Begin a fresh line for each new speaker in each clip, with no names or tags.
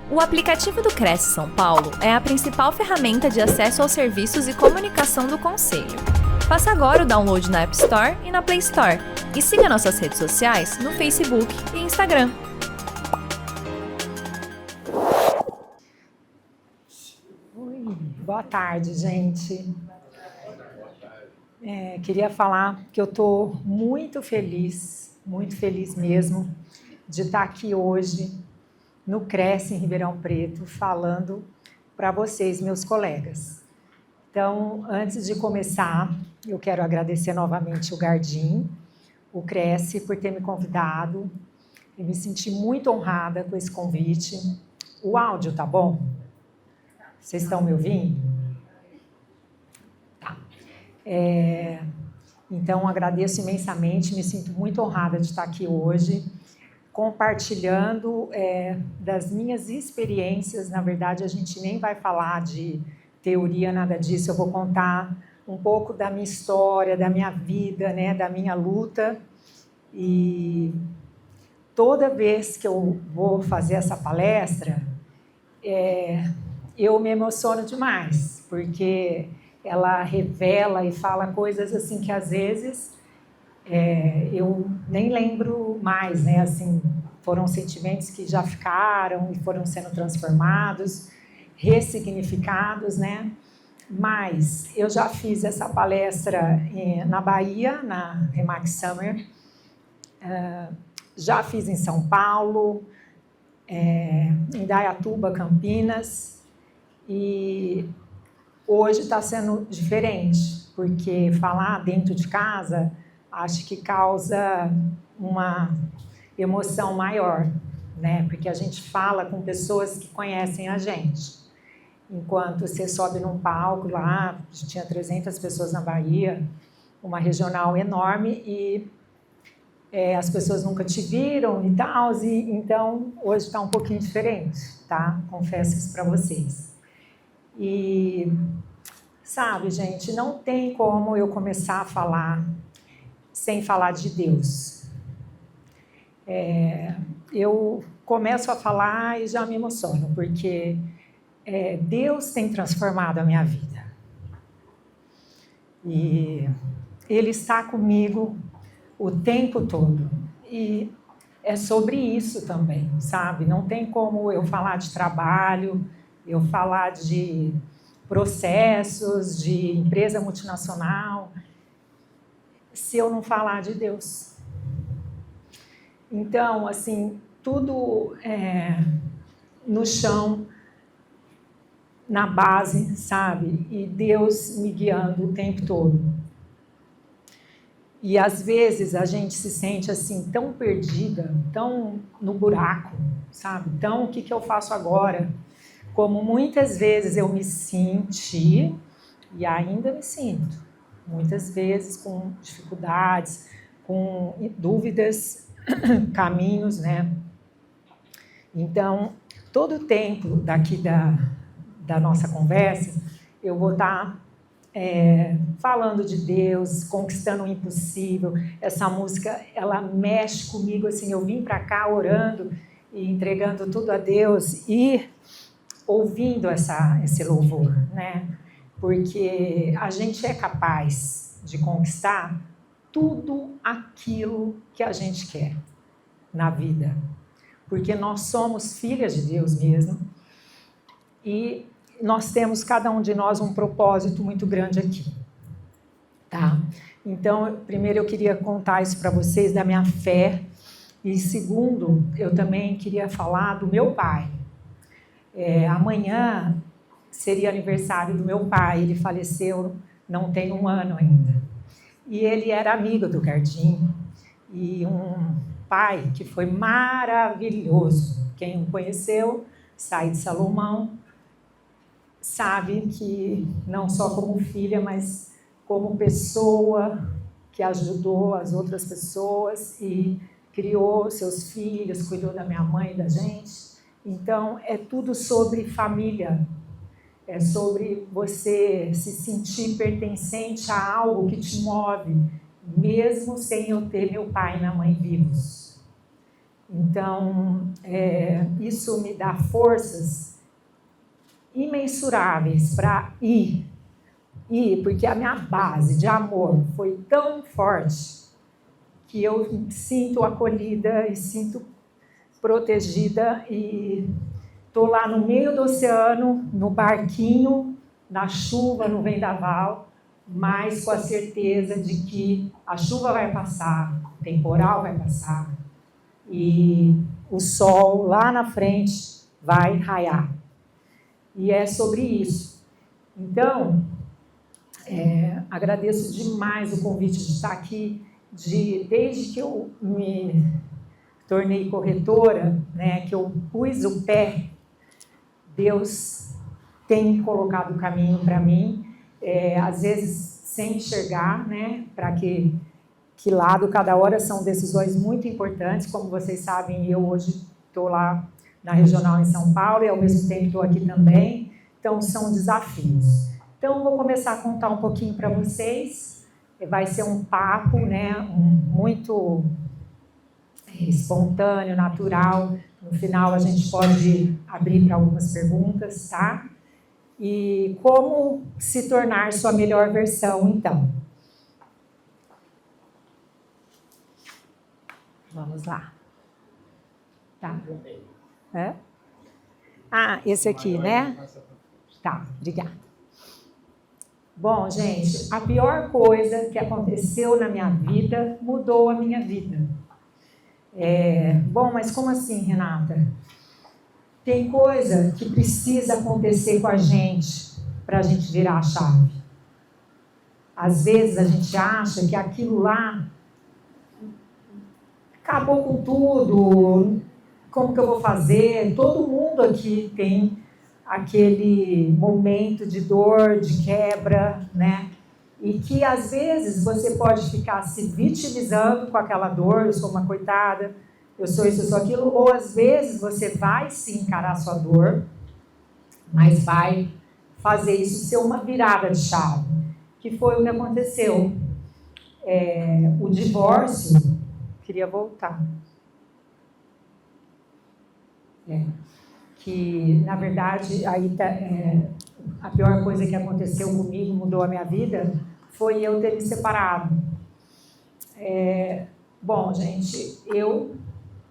O aplicativo do Cresce São Paulo é a principal ferramenta de acesso aos serviços e comunicação do Conselho. Faça agora o download na App Store e na Play Store. E siga nossas redes sociais no Facebook e Instagram.
Boa tarde, gente. Queria falar que eu estou muito feliz mesmo, de estar aqui hoje no Cresce em Ribeirão Preto, falando para vocês, meus colegas. Então, antes de começar, eu quero agradecer novamente o Gardim, o Cresce, por ter me convidado. Eu me senti muito honrada com esse convite. O áudio tá bom? Vocês estão me ouvindo? Tá. Então, agradeço imensamente, me sinto muito honrada de estar aqui hoje, compartilhando das minhas experiências. Na verdade, a gente nem vai falar de teoria, nada disso. Eu vou contar um pouco da minha história, da minha vida, né, da minha luta. E toda vez que eu vou fazer essa palestra, eu me emociono demais, porque ela revela e fala coisas assim que às vezes eu nem lembro mais, né? Assim, foram sentimentos que já ficaram e foram sendo transformados, ressignificados, né? Mas eu já fiz essa palestra na Bahia, na Remax Summer, já fiz em São Paulo, em Dayatuba, Campinas, e hoje está sendo diferente, porque falar dentro de casa acho que causa uma emoção maior, né? Porque a gente fala com pessoas que conhecem a gente. Enquanto você sobe num palco lá, tinha 300 pessoas na Bahia, uma regional enorme, e as pessoas nunca te viram e tal, e então hoje está um pouquinho diferente, tá? Confesso isso para vocês. E, sabe, gente, não tem como eu começar a falar sem falar de Deus. Eu começo a falar e já me emociono, porque Deus tem transformado a minha vida. E Ele está comigo o tempo todo. E é sobre isso também, sabe? Não tem como eu falar de trabalho, eu falar de processos, de empresa multinacional, se eu não falar de Deus. Então, assim, tudo no chão, na base, sabe? E Deus me guiando o tempo todo. E às vezes a gente se sente assim tão perdida, tão no buraco, sabe? Então, o que eu faço agora? Como muitas vezes eu me senti, e ainda me sinto, muitas vezes com dificuldades, com dúvidas, caminhos, né? Então, todo o tempo daqui da nossa conversa, eu vou estar falando de Deus, conquistando o impossível. Essa música, ela mexe comigo, assim, eu vim para cá orando e entregando tudo a Deus e ouvindo esse louvor, né? Porque a gente é capaz de conquistar tudo aquilo que a gente quer na vida, porque nós somos filhas de Deus mesmo, e nós temos, cada um de nós, um propósito muito grande aqui, tá? Então, primeiro eu queria contar isso para vocês, da minha fé, e segundo, eu também queria falar do meu pai. Amanhã seria aniversário do meu pai, ele faleceu não tem um ano ainda. E ele era amigo do Gardim, e um pai que foi maravilhoso. Quem o conheceu, Said Salomão, sabe que não só como filha, mas como pessoa que ajudou as outras pessoas e criou seus filhos, cuidou da minha mãe e da gente. Então, é tudo sobre família. É sobre você se sentir pertencente a algo que te move, mesmo sem eu ter meu pai e minha mãe vivos. Então, isso me dá forças imensuráveis para ir, porque a minha base de amor foi tão forte que eu me sinto acolhida e sinto protegida e estou lá no meio do oceano, no barquinho, na chuva, no vendaval, mas com a certeza de que a chuva vai passar, o temporal vai passar e o sol lá na frente vai raiar. E é sobre isso. Então, agradeço demais o convite de estar aqui, desde que eu me tornei corretora, né, que eu pus o pé, Deus tem colocado o caminho para mim, às vezes sem enxergar, né, para que lado cada hora são decisões muito importantes. Como vocês sabem, eu hoje estou lá na regional em São Paulo e ao mesmo tempo estou aqui também, então são desafios. Então vou começar a contar um pouquinho para vocês, vai ser um papo, né, muito espontâneo, natural. No final a gente pode abrir para algumas perguntas, tá? E como se tornar sua melhor versão, então. Vamos lá. Tá. Esse aqui, né? Tá, obrigada. Bom, gente, a pior coisa que aconteceu na minha vida mudou a minha vida. Bom, mas como assim, Renata? Tem coisa que precisa acontecer com a gente para a gente virar a chave. Às vezes a gente acha que aquilo lá acabou com tudo, como que eu vou fazer? Todo mundo aqui tem aquele momento de dor, de quebra, né? E que às vezes você pode ficar se vitimizando com aquela dor, eu sou uma coitada, eu sou isso, eu sou aquilo, ou às vezes você vai sim encarar a sua dor, mas vai fazer isso ser uma virada de chave, que foi o que aconteceu. O divórcio, queria voltar, que na verdade aí a pior coisa que aconteceu comigo, mudou a minha vida, foi eu ter me separado. Bom, gente, eu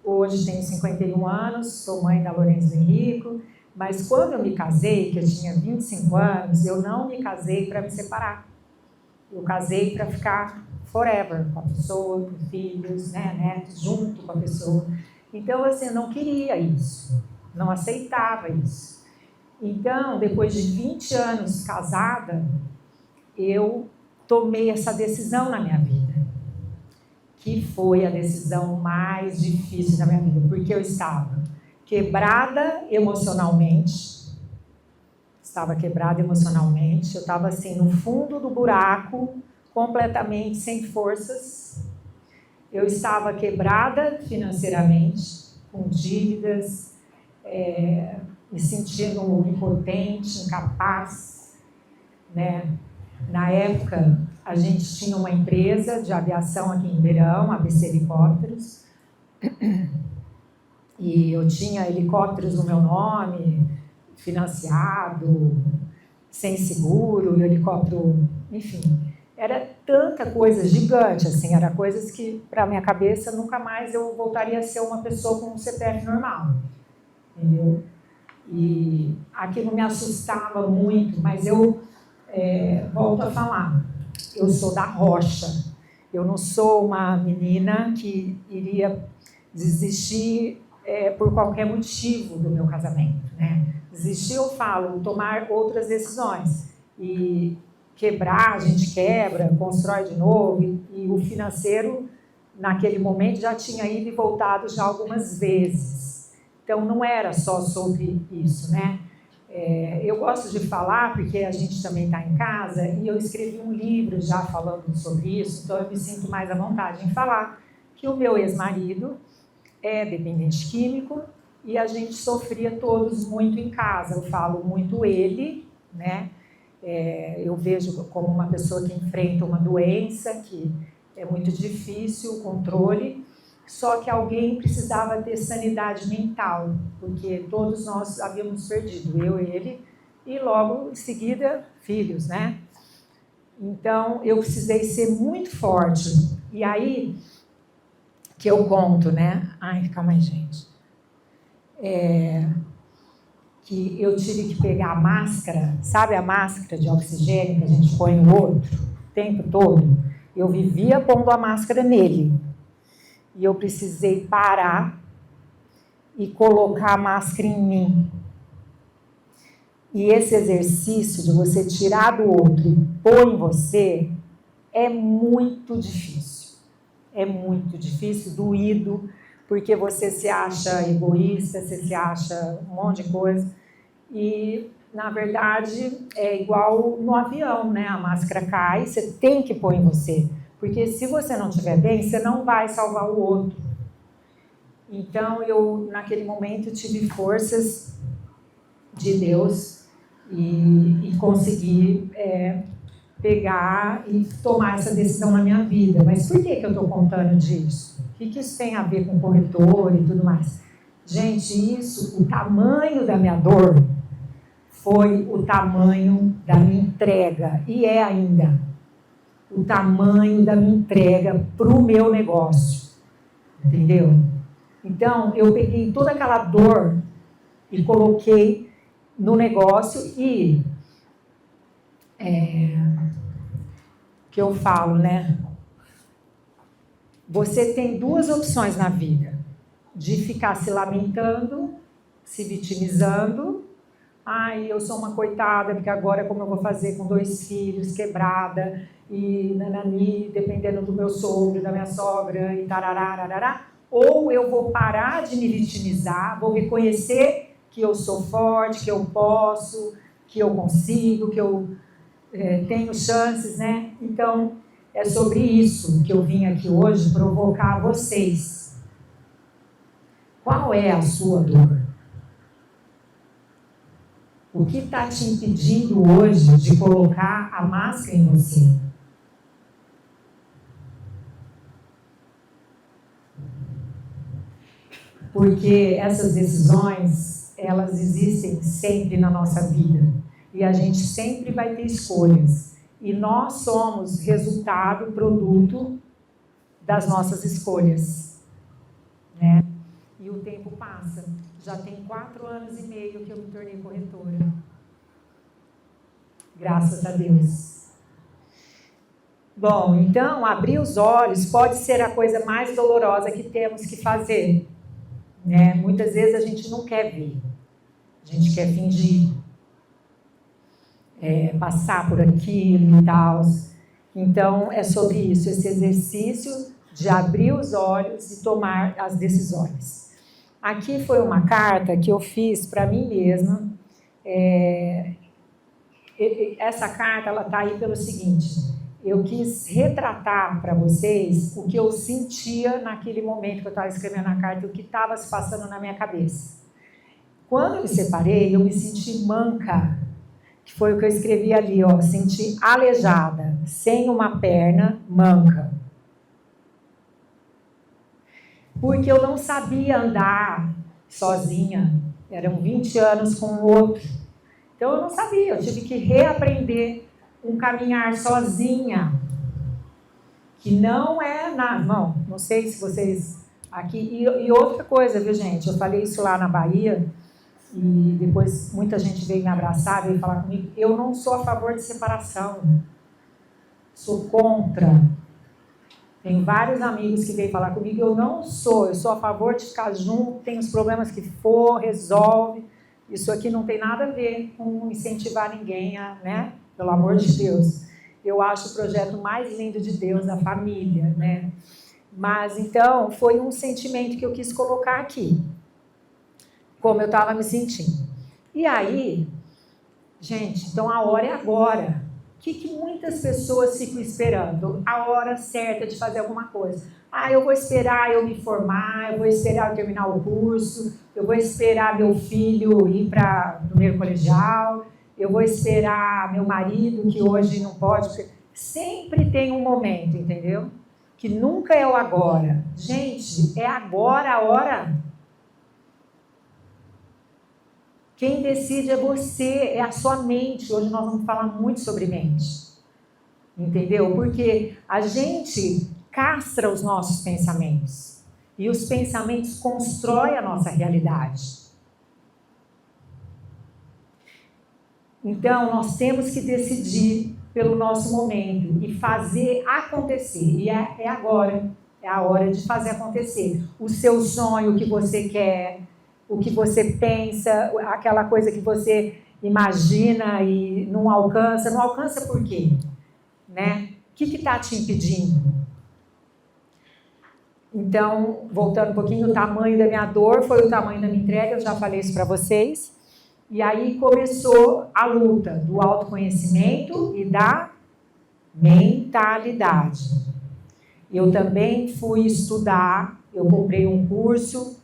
hoje tenho 51 anos, sou mãe da Lourenço Henrico, mas quando eu me casei, que eu tinha 25 anos, eu não me casei para me separar. Eu casei para ficar forever com a pessoa, com filhos, né, netos, junto com a pessoa. Então, assim, eu não queria isso, não aceitava isso. Então, depois de 20 anos casada, eu tomei essa decisão na minha vida, que foi a decisão mais difícil da minha vida, porque eu estava quebrada emocionalmente, eu estava assim, no fundo do buraco, completamente sem forças, eu estava quebrada financeiramente, com dívidas, me sentindo impotente, incapaz, né? Na época, a gente tinha uma empresa de aviação aqui em Ribeirão, ABC Helicópteros, e eu tinha helicópteros no meu nome, financiado, sem seguro, e o helicóptero, enfim, era tanta coisa gigante, assim, era coisas que, para a minha cabeça, nunca mais eu voltaria a ser uma pessoa com um CPF normal, entendeu? E aquilo me assustava muito, mas eu volto a falar, eu sou da rocha, eu não sou uma menina que iria desistir por qualquer motivo do meu casamento, né? Desistir, eu falo, tomar outras decisões, e quebrar, a gente quebra, constrói de novo, e o financeiro, naquele momento, já tinha ido e voltado já algumas vezes, então não era só sobre isso, né? Eu gosto de falar, porque a gente também está em casa, e eu escrevi um livro já falando sobre isso, então eu me sinto mais à vontade em falar que o meu ex-marido é dependente químico e a gente sofria todos muito em casa. Eu falo muito ele, né? Eu vejo como uma pessoa que enfrenta uma doença que é muito difícil o controle, Só que alguém precisava ter sanidade mental, porque todos nós havíamos perdido, eu, ele, e logo em seguida, filhos, né? Então, eu precisei ser muito forte. E aí, que eu conto, né? Ai, calma aí, gente. Que eu tive que pegar a máscara, sabe a máscara de oxigênio que a gente põe no outro o tempo todo? Eu vivia pondo a máscara nele. E eu precisei parar e colocar a máscara em mim. E esse exercício de você tirar do outro e pôr em você é muito difícil. É muito difícil, doído, porque você se acha egoísta, você se acha um monte de coisa. E, na verdade, é igual no avião, né? A máscara cai, você tem que pôr em você. Porque se você não estiver bem, você não vai salvar o outro. Então, eu, naquele momento, tive forças de Deus e consegui pegar e tomar essa decisão na minha vida. Mas por que eu estou contando disso? O que isso tem a ver com corretor e tudo mais? Gente, isso, o tamanho da minha dor foi o tamanho da minha entrega, e é ainda o tamanho da minha entrega para o meu negócio, entendeu? Então, eu peguei toda aquela dor e coloquei no negócio e que eu falo, né? Você tem duas opções na vida: de ficar se lamentando, se vitimizando. Ai, eu sou uma coitada, porque agora como eu vou fazer com 2 filhos, quebrada, e nanani, dependendo do meu sogro, da minha sogra, e tarará. Ou eu vou parar de me vitimizar, vou reconhecer que eu sou forte, que eu posso, que eu consigo, que eu tenho chances, né? Então, é sobre isso que eu vim aqui hoje provocar vocês. Qual é a sua dor? O que está te impedindo hoje de colocar a máscara em você? Porque essas decisões, elas existem sempre na nossa vida. E a gente sempre vai ter escolhas. E nós somos resultado, produto das nossas escolhas, né? E o tempo passa. Já tem 4 anos e meio que eu me tornei corretora. Graças a Deus. Bom, então, abrir os olhos pode ser a coisa mais dolorosa que temos que fazer, né? Muitas vezes a gente não quer ver. A gente quer fingir. Passar por aquilo e tal. Então, é sobre isso, esse exercício de abrir os olhos e tomar as decisões. Aqui foi uma carta que eu fiz para mim mesma. Essa carta, ela está aí pelo seguinte: eu quis retratar para vocês o que eu sentia naquele momento que eu estava escrevendo a carta, o que estava se passando na minha cabeça. Quando eu me separei, eu me senti manca, que foi o que eu escrevi ali, ó, senti aleijada, sem uma perna, manca. Porque eu não sabia andar sozinha, eram 20 anos com o outro. Então eu não sabia, eu tive que reaprender um caminhar sozinha, que não é nada, não sei se vocês aqui, e outra coisa, viu gente, eu falei isso lá na Bahia, e depois muita gente veio me abraçar, veio falar comigo, eu não sou a favor de separação, sou contra. Tem vários amigos que veio falar comigo, eu sou a favor de ficar junto, tem os problemas que for, resolve. Isso aqui não tem nada a ver com incentivar ninguém, né? Pelo amor de Deus. Eu acho o projeto mais lindo de Deus, a família, né? Mas, então, foi um sentimento que eu quis colocar aqui, como eu estava me sentindo. E aí, gente, então a hora é agora. O que muitas pessoas ficam esperando? A hora certa de fazer alguma coisa. Eu vou esperar eu me formar, eu vou esperar eu terminar o curso, eu vou esperar meu filho ir para o primeiro colegial, eu vou esperar meu marido, que hoje não pode. Sempre tem um momento, entendeu? que nunca é o agora. Gente, é agora a hora. Quem decide é você, é a sua mente. Hoje nós vamos falar muito sobre mente. Entendeu? Porque a gente castra os nossos pensamentos. E os pensamentos constroem a nossa realidade. Então, nós temos que decidir pelo nosso momento e fazer acontecer. E é agora, é a hora de fazer acontecer. O seu sonho, o que você quer, o que você pensa, aquela coisa que você imagina e não alcança por quê? Né? O que está te impedindo? Então, voltando um pouquinho, o tamanho da minha dor foi o tamanho da minha entrega, eu já falei isso para vocês. E aí começou a luta do autoconhecimento e da mentalidade. Eu também fui estudar, eu comprei um curso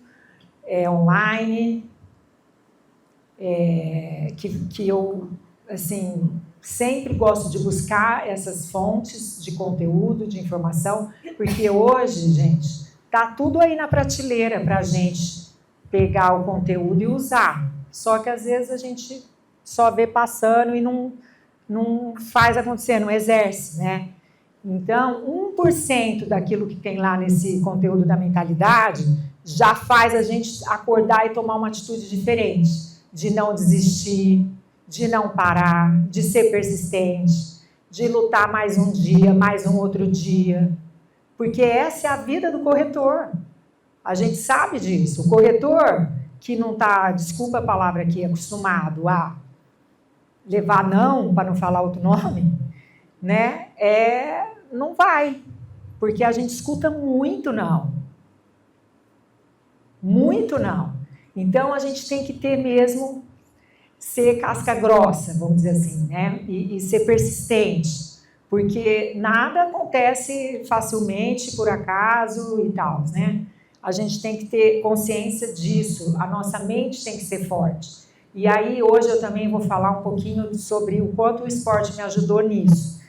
online, que eu, assim, sempre gosto de buscar essas fontes de conteúdo, de informação, porque hoje, gente, tá tudo aí na prateleira para a gente pegar o conteúdo e usar. Só que às vezes a gente só vê passando e não faz acontecer, não exerce, né? Então, 1% daquilo que tem lá nesse conteúdo da mentalidade já faz a gente acordar e tomar uma atitude diferente, de não desistir, de não parar, de ser persistente, de lutar mais um dia, mais um outro dia. Porque essa é a vida do corretor. A gente sabe disso. O corretor que não está, desculpa a palavra aqui, acostumado a levar não, para não falar outro nome, né? Não vai. Porque a gente escuta muito não. Muito não. Então, a gente tem que ter mesmo, ser casca grossa, vamos dizer assim, né? E ser persistente. Porque nada acontece facilmente, por acaso e tal, né? A gente tem que ter consciência disso, a nossa mente tem que ser forte. E aí, hoje eu também vou falar um pouquinho sobre o quanto o esporte me ajudou nisso.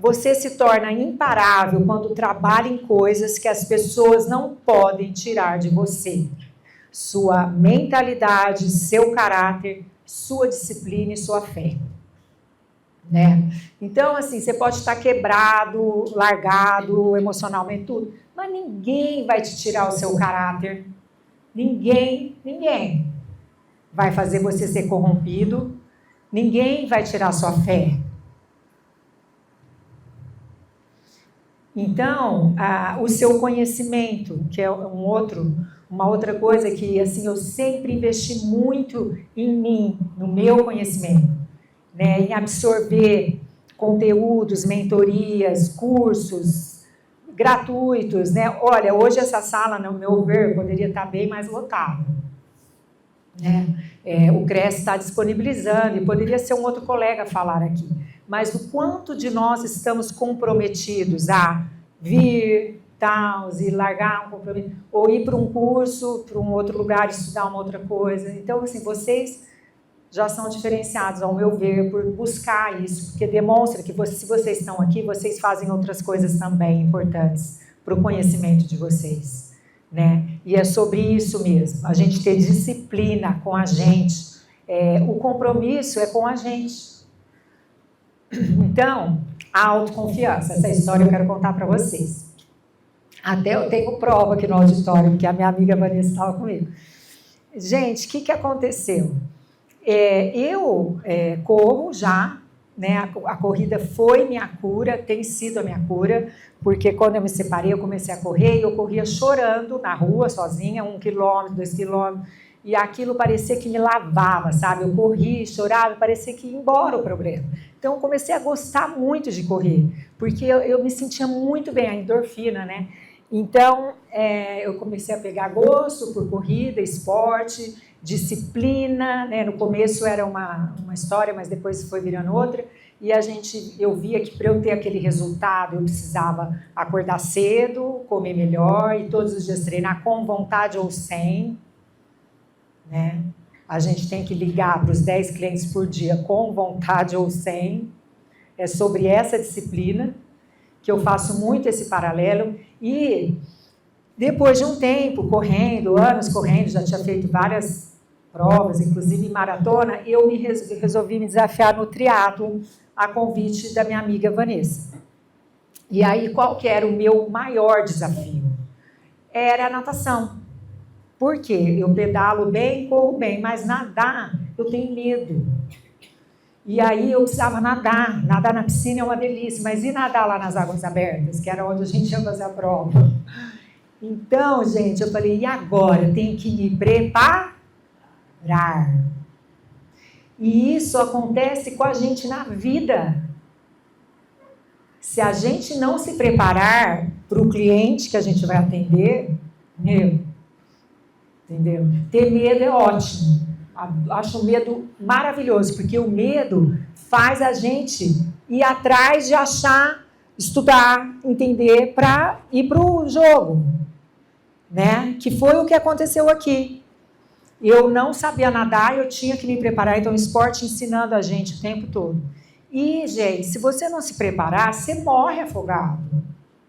Você se torna imparável quando trabalha em coisas que as pessoas não podem tirar de você. Sua mentalidade, seu caráter, sua disciplina e sua fé. Né? Então, assim, você pode estar quebrado, largado, emocionalmente, tudo, mas ninguém vai te tirar o seu caráter. Ninguém vai fazer você ser corrompido. Ninguém vai tirar sua fé. Então, o seu conhecimento, que é uma outra coisa que, assim, eu sempre investi muito em mim, no meu conhecimento, né, em absorver conteúdos, mentorias, cursos gratuitos, né? Olha, hoje essa sala, no meu ver, poderia estar bem mais lotada, né? O CRES está disponibilizando, e poderia ser um outro colega falar aqui, mas o quanto de nós estamos comprometidos a vir, tal, e largar um compromisso, ou ir para um curso, para um outro lugar, estudar uma outra coisa. Então, assim, vocês já são diferenciados, ao meu ver, por buscar isso, porque demonstra que se vocês estão aqui, vocês fazem outras coisas também importantes para o conhecimento de vocês, né? E é sobre isso mesmo, a gente ter disciplina com a gente, o compromisso é com a gente. Então, a autoconfiança, essa história eu quero contar para vocês. Até eu tenho prova aqui no auditório, porque a minha amiga Vanessa estava comigo. Gente, o que aconteceu? Eu corro já, né? A corrida foi minha cura, tem sido a minha cura, porque quando eu me separei, eu comecei a correr e eu corria chorando na rua, sozinha, 1 quilômetro, 2 quilômetros, e aquilo parecia que me lavava, sabe? Eu corria, chorava, parecia que ia embora o problema. Então, eu comecei a gostar muito de correr, porque eu me sentia muito bem, a endorfina, né? Então, eu comecei a pegar gosto por corrida, esporte, disciplina, né? No começo era uma história, mas depois foi virando outra, e eu via que para eu ter aquele resultado, eu precisava acordar cedo, comer melhor, e todos os dias treinar com vontade ou sem, né? A gente tem que ligar para os 10 clientes por dia com vontade ou sem, é sobre essa disciplina. que eu faço muito esse paralelo. E depois de um tempo correndo, anos correndo, já tinha feito várias provas, inclusive maratona, eu resolvi me desafiar no triatlo, a convite da minha amiga Vanessa. E aí, qual que era o meu maior desafio? Era a natação. Por quê? Eu pedalo bem, corro bem, mas nadar, eu tenho medo. E aí eu precisava nadar. Nadar na piscina é uma delícia, mas e nadar lá nas águas abertas, que era onde a gente ia fazer a prova? Então, gente, eu falei, e agora? Eu tenho que me preparar. E isso acontece com a gente na vida. Se a gente não se preparar para o cliente que a gente vai atender, entendeu? Ter medo é ótimo. Acho o medo maravilhoso, porque o medo faz a gente ir atrás de achar, estudar, entender, para ir para o jogo, né? Que foi o que aconteceu aqui. Eu não sabia nadar, eu tinha que me preparar, então o esporte ensinando a gente o tempo todo. E, gente, se você não se preparar, você morre afogado.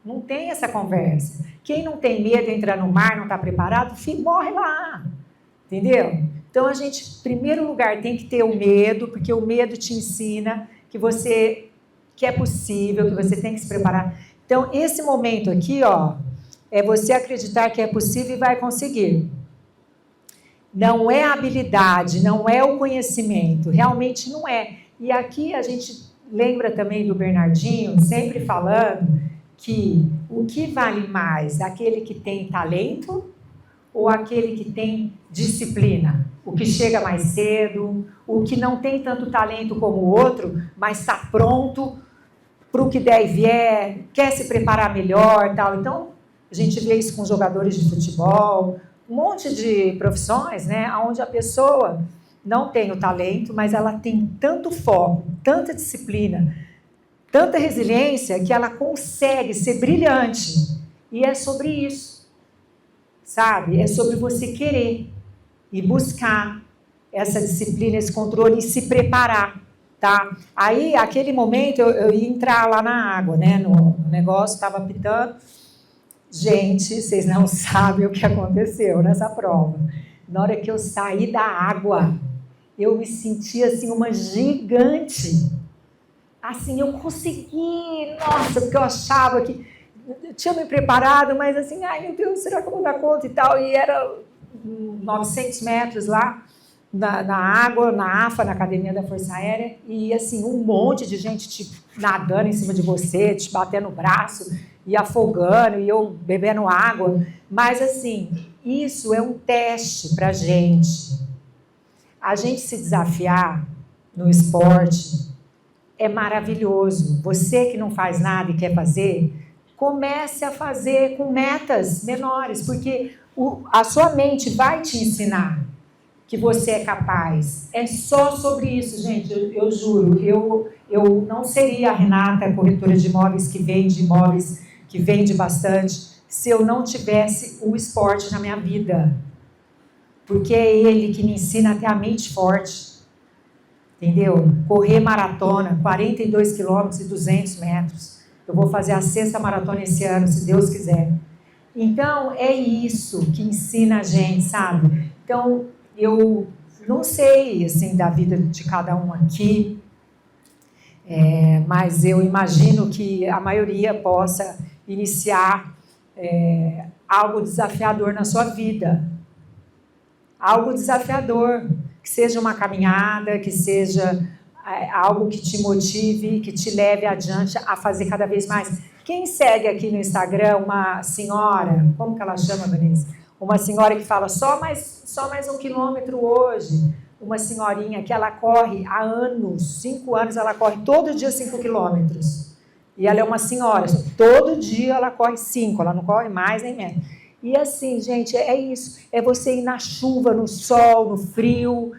Não tem essa conversa. Quem não tem medo de entrar no mar, não está preparado, morre lá. Entendeu? Então, a gente, em primeiro lugar, tem que ter o medo, porque o medo te ensina que é possível, que você tem que se preparar. Então, esse momento aqui, ó, é você acreditar que é possível e vai conseguir. Não é a habilidade, não é o conhecimento, realmente não é. E aqui a gente lembra também do Bernardinho, sempre falando que o que vale mais, aquele que tem talento ou aquele que tem disciplina? O que chega mais cedo, o que não tem tanto talento como o outro, mas está pronto para o que der e vier, quer se preparar melhor, tal. Então, a gente vê isso com jogadores de futebol, um monte de profissões, né, onde a pessoa não tem o talento, mas ela tem tanto foco, tanta disciplina, tanta resiliência, que ela consegue ser brilhante. E é sobre isso, sabe? É sobre você querer e buscar essa disciplina, esse controle e se preparar, tá? Aí, aquele momento, eu ia entrar lá na água, né? No negócio, estava apitando. Gente, vocês não sabem o que aconteceu nessa prova. Na hora que eu saí da água, eu me senti assim uma gigante. Assim, eu consegui, nossa, porque eu achava que eu tinha me preparado, mas assim, ai meu Deus, será que eu vou dar conta e tal? E era 900 metros lá na água, na AFA, na Academia da Força Aérea, e assim, um monte de gente tipo, nadando em cima de você, te batendo o braço, e afogando, e eu bebendo água. Mas assim, isso é um teste para a gente se desafiar no esporte é maravilhoso. Você que não faz nada e quer fazer, comece a fazer com metas menores, porque a sua mente vai te ensinar que você é capaz. É só sobre isso, gente, eu juro. Eu não seria a Renata, corretora de imóveis, que vende bastante, se eu não tivesse o esporte na minha vida. Porque é ele que me ensina a ter a mente forte. Entendeu? Correr maratona, 42 quilômetros e 200 metros. Eu vou fazer a 6ª maratona esse ano, se Deus quiser. Então, é isso que ensina a gente, sabe? Então, eu não sei, assim, da vida de cada um aqui, mas eu imagino que a maioria possa iniciar algo desafiador na sua vida. Algo desafiador, que seja uma caminhada, que seja algo que te motive, que te leve adiante a fazer cada vez mais. Quem segue aqui no Instagram uma senhora, como que ela chama, Vanessa? Uma senhora que fala só mais 1 quilômetro hoje. Uma senhorinha que ela corre há anos, 5 anos, ela corre todo dia 5 quilômetros. E ela é uma senhora, todo dia ela corre 5, ela não corre mais nem menos. E assim, gente, é isso. É você ir na chuva, no sol, no frio.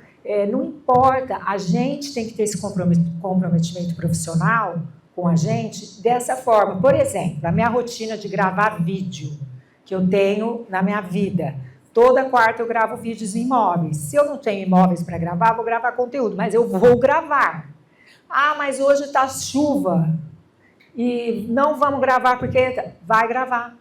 Não importa. A gente tem que ter esse comprometimento profissional com a gente dessa forma. Por exemplo, a minha rotina de gravar vídeo que eu tenho na minha vida. Toda quarta eu gravo vídeos em imóveis. Se eu não tenho imóveis para gravar, vou gravar conteúdo. Mas eu vou gravar. Ah, mas hoje está chuva. e não vamos gravar porque vai gravar.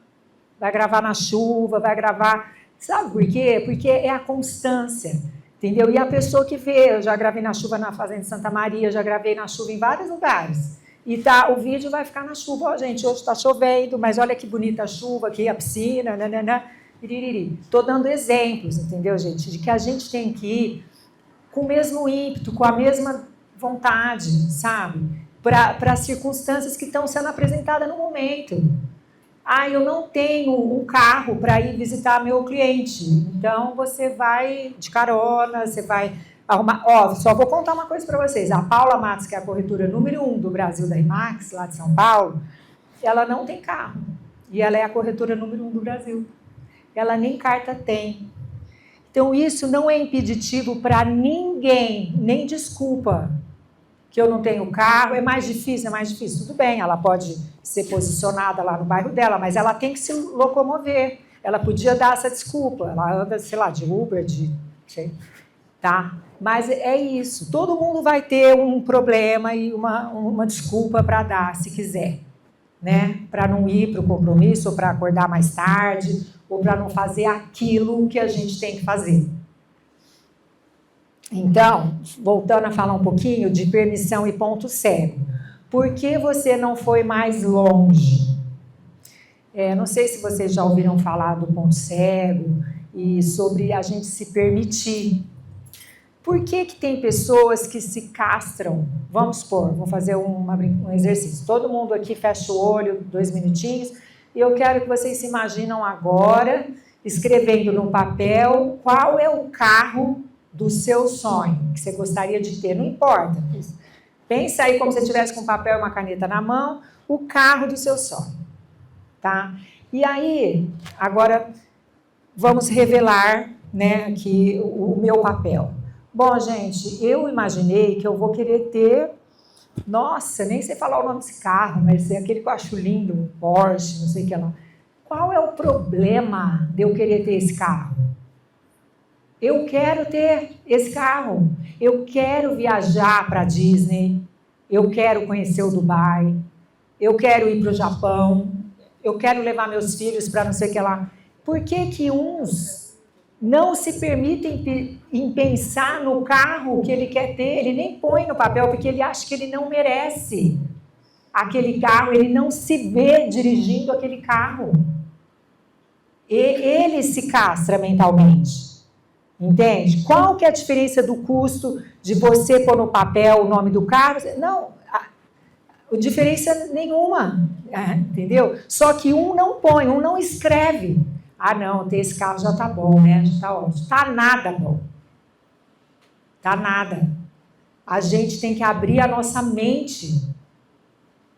Vai gravar na chuva, vai gravar... Sabe por quê? Porque é a constância, entendeu? E a pessoa que vê, eu já gravei na chuva na Fazenda de Santa Maria, já gravei na chuva em vários lugares. E o vídeo vai ficar na chuva. Ó, gente, hoje está chovendo, mas olha que bonita a chuva, aqui a piscina, nananã, iririri. Estou dando exemplos, entendeu, gente? De que a gente tem que ir com o mesmo ímpeto, com a mesma vontade, sabe? Para as circunstâncias que estão sendo apresentadas no momento. Eu não tenho um carro para ir visitar meu cliente. Então, você vai de carona, você vai arrumar... Só vou contar uma coisa para vocês. A Paula Matos, que é a corretora número 1 do Brasil da IMAX, lá de São Paulo, ela não tem carro. E ela é a corretora número 1 do Brasil. Ela nem carta tem. Então, isso não é impeditivo para ninguém, nem desculpa. Que eu não tenho carro, é mais difícil. Tudo bem, ela pode ser posicionada lá no bairro dela, mas ela tem que se locomover. Ela podia dar essa desculpa. Ela anda, sei lá, de Uber, tá? Mas é isso. Todo mundo vai ter um problema e uma desculpa para dar, se quiser. Né? Para não ir para o compromisso, ou para acordar mais tarde, ou para não fazer aquilo que a gente tem que fazer. Então, voltando a falar um pouquinho de permissão e ponto cego. Por que você não foi mais longe? Não sei se vocês já ouviram falar do ponto cego e sobre a gente se permitir. Por que tem pessoas que se castram? Vamos supor, vou fazer um exercício. Todo mundo aqui fecha o olho, 2 minutinhos, e eu quero que vocês se imaginam agora, escrevendo no papel, qual é o carro do seu sonho, que você gostaria de ter, não importa. Pensa aí como se você estivesse com um papel e uma caneta na mão, o carro do seu sonho, tá? E aí, agora, vamos revelar, né, aqui o meu papel. Bom, gente, eu imaginei que eu vou querer ter, nossa, nem sei falar o nome desse carro, mas é aquele que eu acho lindo, um Porsche, não sei o que lá. Qual é o problema de eu querer ter esse carro? Eu quero ter esse carro, eu quero viajar para a Disney, eu quero conhecer o Dubai, eu quero ir para o Japão, eu quero levar meus filhos para não sei o que lá. Por que uns não se permitem em pensar no carro que ele quer ter? Ele nem põe no papel porque ele acha que ele não merece aquele carro, ele não se vê dirigindo aquele carro. E ele se castra mentalmente. Entende? Qual que é a diferença do custo de você pôr no papel o nome do carro? Não, diferença nenhuma, entendeu? Só que um não põe, um não escreve. Não, ter esse carro já tá bom, né? Já tá ótimo. Tá nada bom. Tá nada. A gente tem que abrir a nossa mente,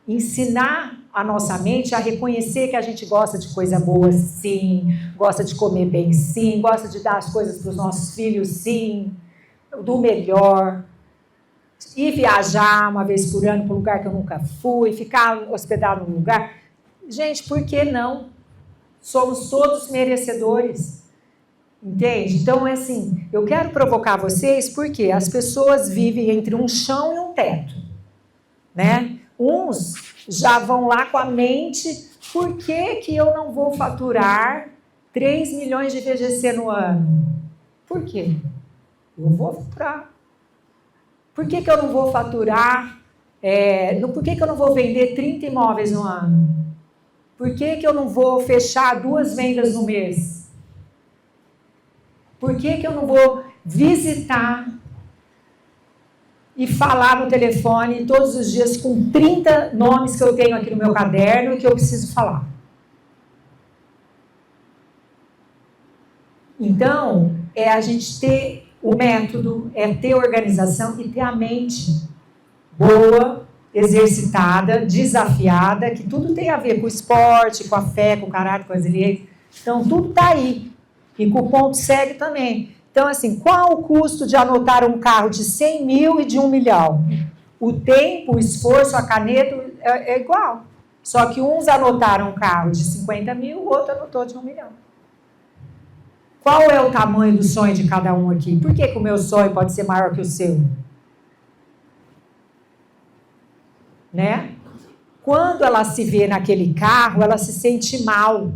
ensinar a nossa mente a reconhecer que a gente gosta de coisa boa, sim, gosta de comer bem, sim, gosta de dar as coisas para os nossos filhos, sim, do melhor, ir viajar uma vez por ano para um lugar que eu nunca fui, ficar hospedado num lugar. Gente, por que não? Somos todos merecedores, entende? Então, é assim, eu quero provocar vocês porque as pessoas vivem entre um chão e um teto, né? Uns já vão lá com a mente, por que eu não vou faturar 3 milhões de VGC no ano? Por quê? Eu vou faturar. Por que eu não vou faturar? Por que eu não vou vender 30 imóveis no ano? Por que eu não vou fechar 2 vendas no mês? Por que eu não vou visitar e falar no telefone todos os dias com 30 nomes que eu tenho aqui no meu caderno e que eu preciso falar? Então, é a gente ter o método, é ter organização e ter a mente boa, exercitada, desafiada, que tudo tem a ver com o esporte, com a fé, com o caráter, com as leis. Então, tudo está aí. E com o ponto cego também. Então, assim, qual o custo de anotar um carro de 100 mil e de 1 milhão? O tempo, o esforço, a caneta é igual. Só que uns anotaram um carro de 50 mil, o outro anotou de 1 milhão. Qual é o tamanho do sonho de cada um aqui? Por que o meu sonho pode ser maior que o seu? Né? Quando ela se vê naquele carro, ela se sente mal.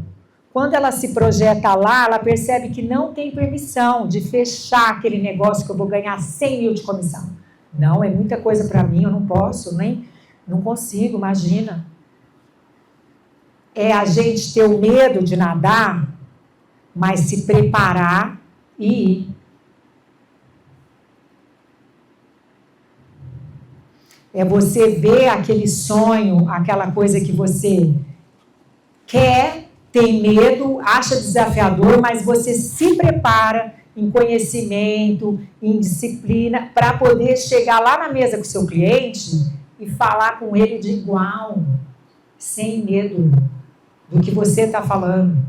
Quando ela se projeta lá, ela percebe que não tem permissão de fechar aquele negócio que eu vou ganhar 100 mil de comissão. Não, é muita coisa para mim, eu não posso, não consigo, imagina. É a gente ter o medo de nadar, mas se preparar e ir. É você ver aquele sonho, aquela coisa que você quer, tem medo, acha desafiador, mas você se prepara em conhecimento, em disciplina, para poder chegar lá na mesa com o seu cliente e falar com ele de igual, sem medo do que você está falando.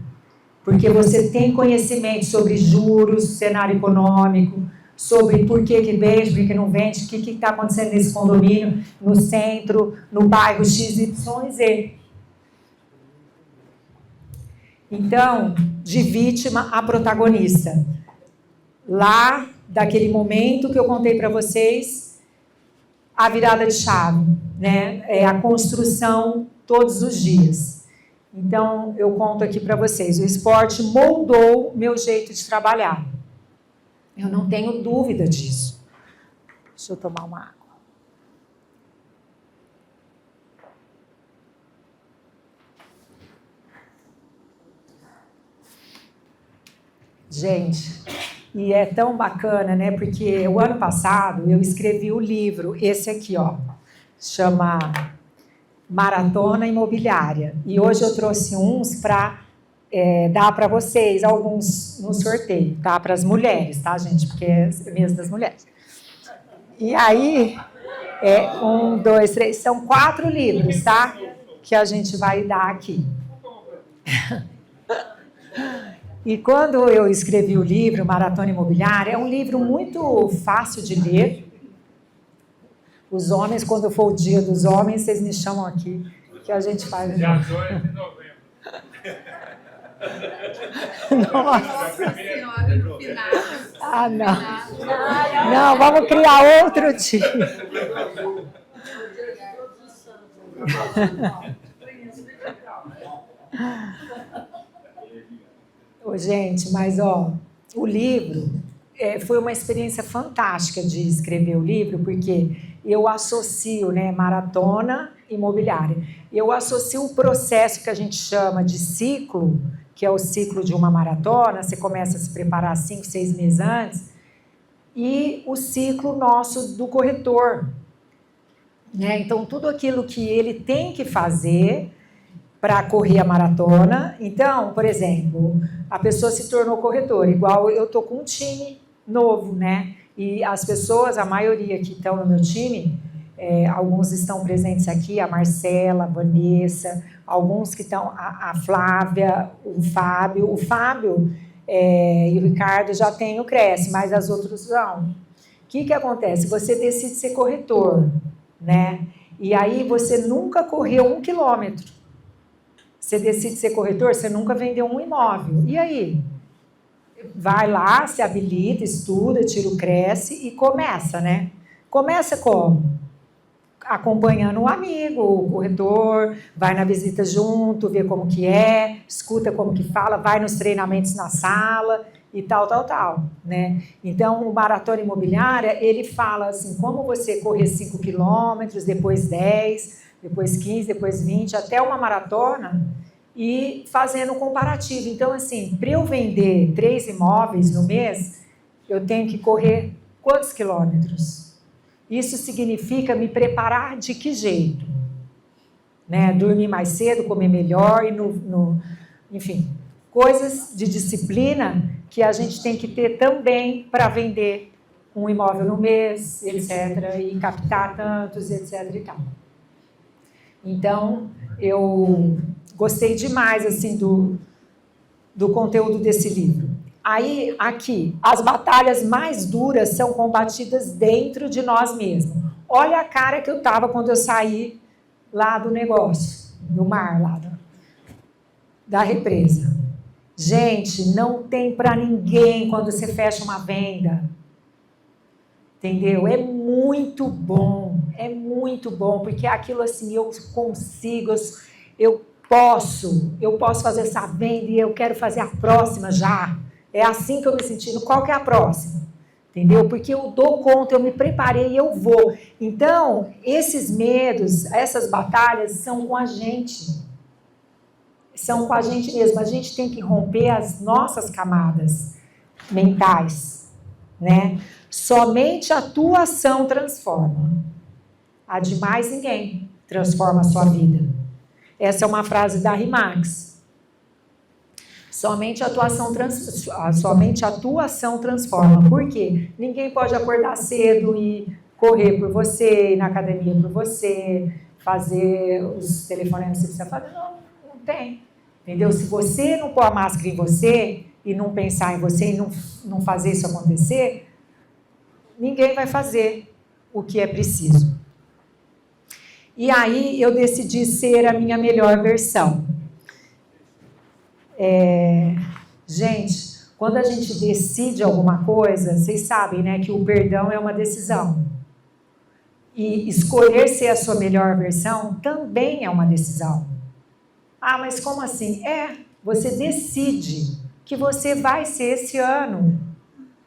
Porque você tem conhecimento sobre juros, cenário econômico, sobre por que vende, por que não vende, o que está acontecendo nesse condomínio, no centro, no bairro XYZ. Então, de vítima a protagonista. Lá, daquele momento que eu contei para vocês, a virada de chave, né? É a construção todos os dias. Então, eu conto aqui para vocês, o esporte moldou meu jeito de trabalhar. Eu não tenho dúvida disso. Deixa eu tomar uma água. Gente, e é tão bacana, né? Porque o ano passado eu escrevi o livro, esse aqui, ó, chama Maratona Imobiliária. E hoje eu trouxe uns para dar para vocês, alguns no sorteio, tá? Para as mulheres, tá, gente? Porque é mês das mulheres. E aí, 1, 2, 3, são 4 livros, tá? Que a gente vai dar aqui. E quando eu escrevi o livro, Maratona Imobiliária, é um livro muito fácil de ler. Os homens, quando for o dia dos homens, vocês me chamam aqui, que a gente faz...
Dia 2 de novembro.
Nossa Senhora, no final. Ah, não. Não, vamos criar outro dia. Gente, mas o livro foi uma experiência fantástica de escrever o livro, porque eu associo, né, maratona imobiliária. Eu associo o processo que a gente chama de ciclo, que é o ciclo de uma maratona, você começa a se preparar 5, 6 meses antes, e o ciclo nosso do corretor. Né? Então, tudo aquilo que ele tem que fazer para correr a maratona. Então, por exemplo, a pessoa se tornou corretora, igual eu estou com um time novo, né? E as pessoas, a maioria que estão no meu time, alguns estão presentes aqui, a Marcela, a Vanessa, alguns que estão, a Flávia, o Fábio. O Fábio e o Ricardo já têm o Cresce, mas as outras não. O que acontece? Você decide ser corretor, né? E aí você nunca correu 1 quilômetro. Você decide ser corretor, você nunca vendeu um imóvel. E aí? Vai lá, se habilita, estuda, tira o Cresce e começa, né? Começa como? Acompanhando um amigo, o corretor, vai na visita junto, vê como que é, escuta como que fala, vai nos treinamentos na sala e tal, né? Então, o Maratona Imobiliária, ele fala assim, como você correr 5 quilômetros, depois 10, depois 15, depois 20, até uma maratona, e fazendo um comparativo. Então, assim, para eu vender 3 imóveis no mês, eu tenho que correr quantos quilômetros? Isso significa me preparar de que jeito? Né? Dormir mais cedo, comer melhor, enfim, coisas de disciplina que a gente tem que ter também para vender um imóvel no mês, etc., e captar tantos, etc. e tal. Então, eu gostei demais assim, do conteúdo desse livro. Aí, aqui, as batalhas mais duras são combatidas dentro de nós mesmos. Olha a cara que eu estava quando eu saí lá do negócio, do mar, lá da represa. Gente, não tem para ninguém quando você fecha uma venda. Entendeu? É muito bom, porque aquilo assim, eu consigo, eu posso fazer essa venda e eu quero fazer a próxima já. É assim que eu me sentindo. Qual que é a próxima? Entendeu? Porque eu dou conta, eu me preparei e eu vou. Então, esses medos, essas batalhas são com a gente. São com a gente mesmo. A gente tem que romper as nossas camadas mentais, né? Somente a tua ação transforma. A de mais ninguém transforma a sua vida. Essa é uma frase da RE/MAX. Somente a tua ação transforma. Por quê? Ninguém pode acordar cedo e correr por você, ir na academia por você, fazer os telefonemas que você precisa fazer. Não tem. Entendeu? Se você não pôr a máscara em você e não pensar em você e não fazer isso acontecer, ninguém vai fazer o que é preciso. E aí eu decidi ser a minha melhor versão. Gente, quando a gente decide alguma coisa, vocês sabem, né, que o perdão é uma decisão. E escolher ser a sua melhor versão também é uma decisão. Ah, mas como assim? Você decide que você vai ser esse ano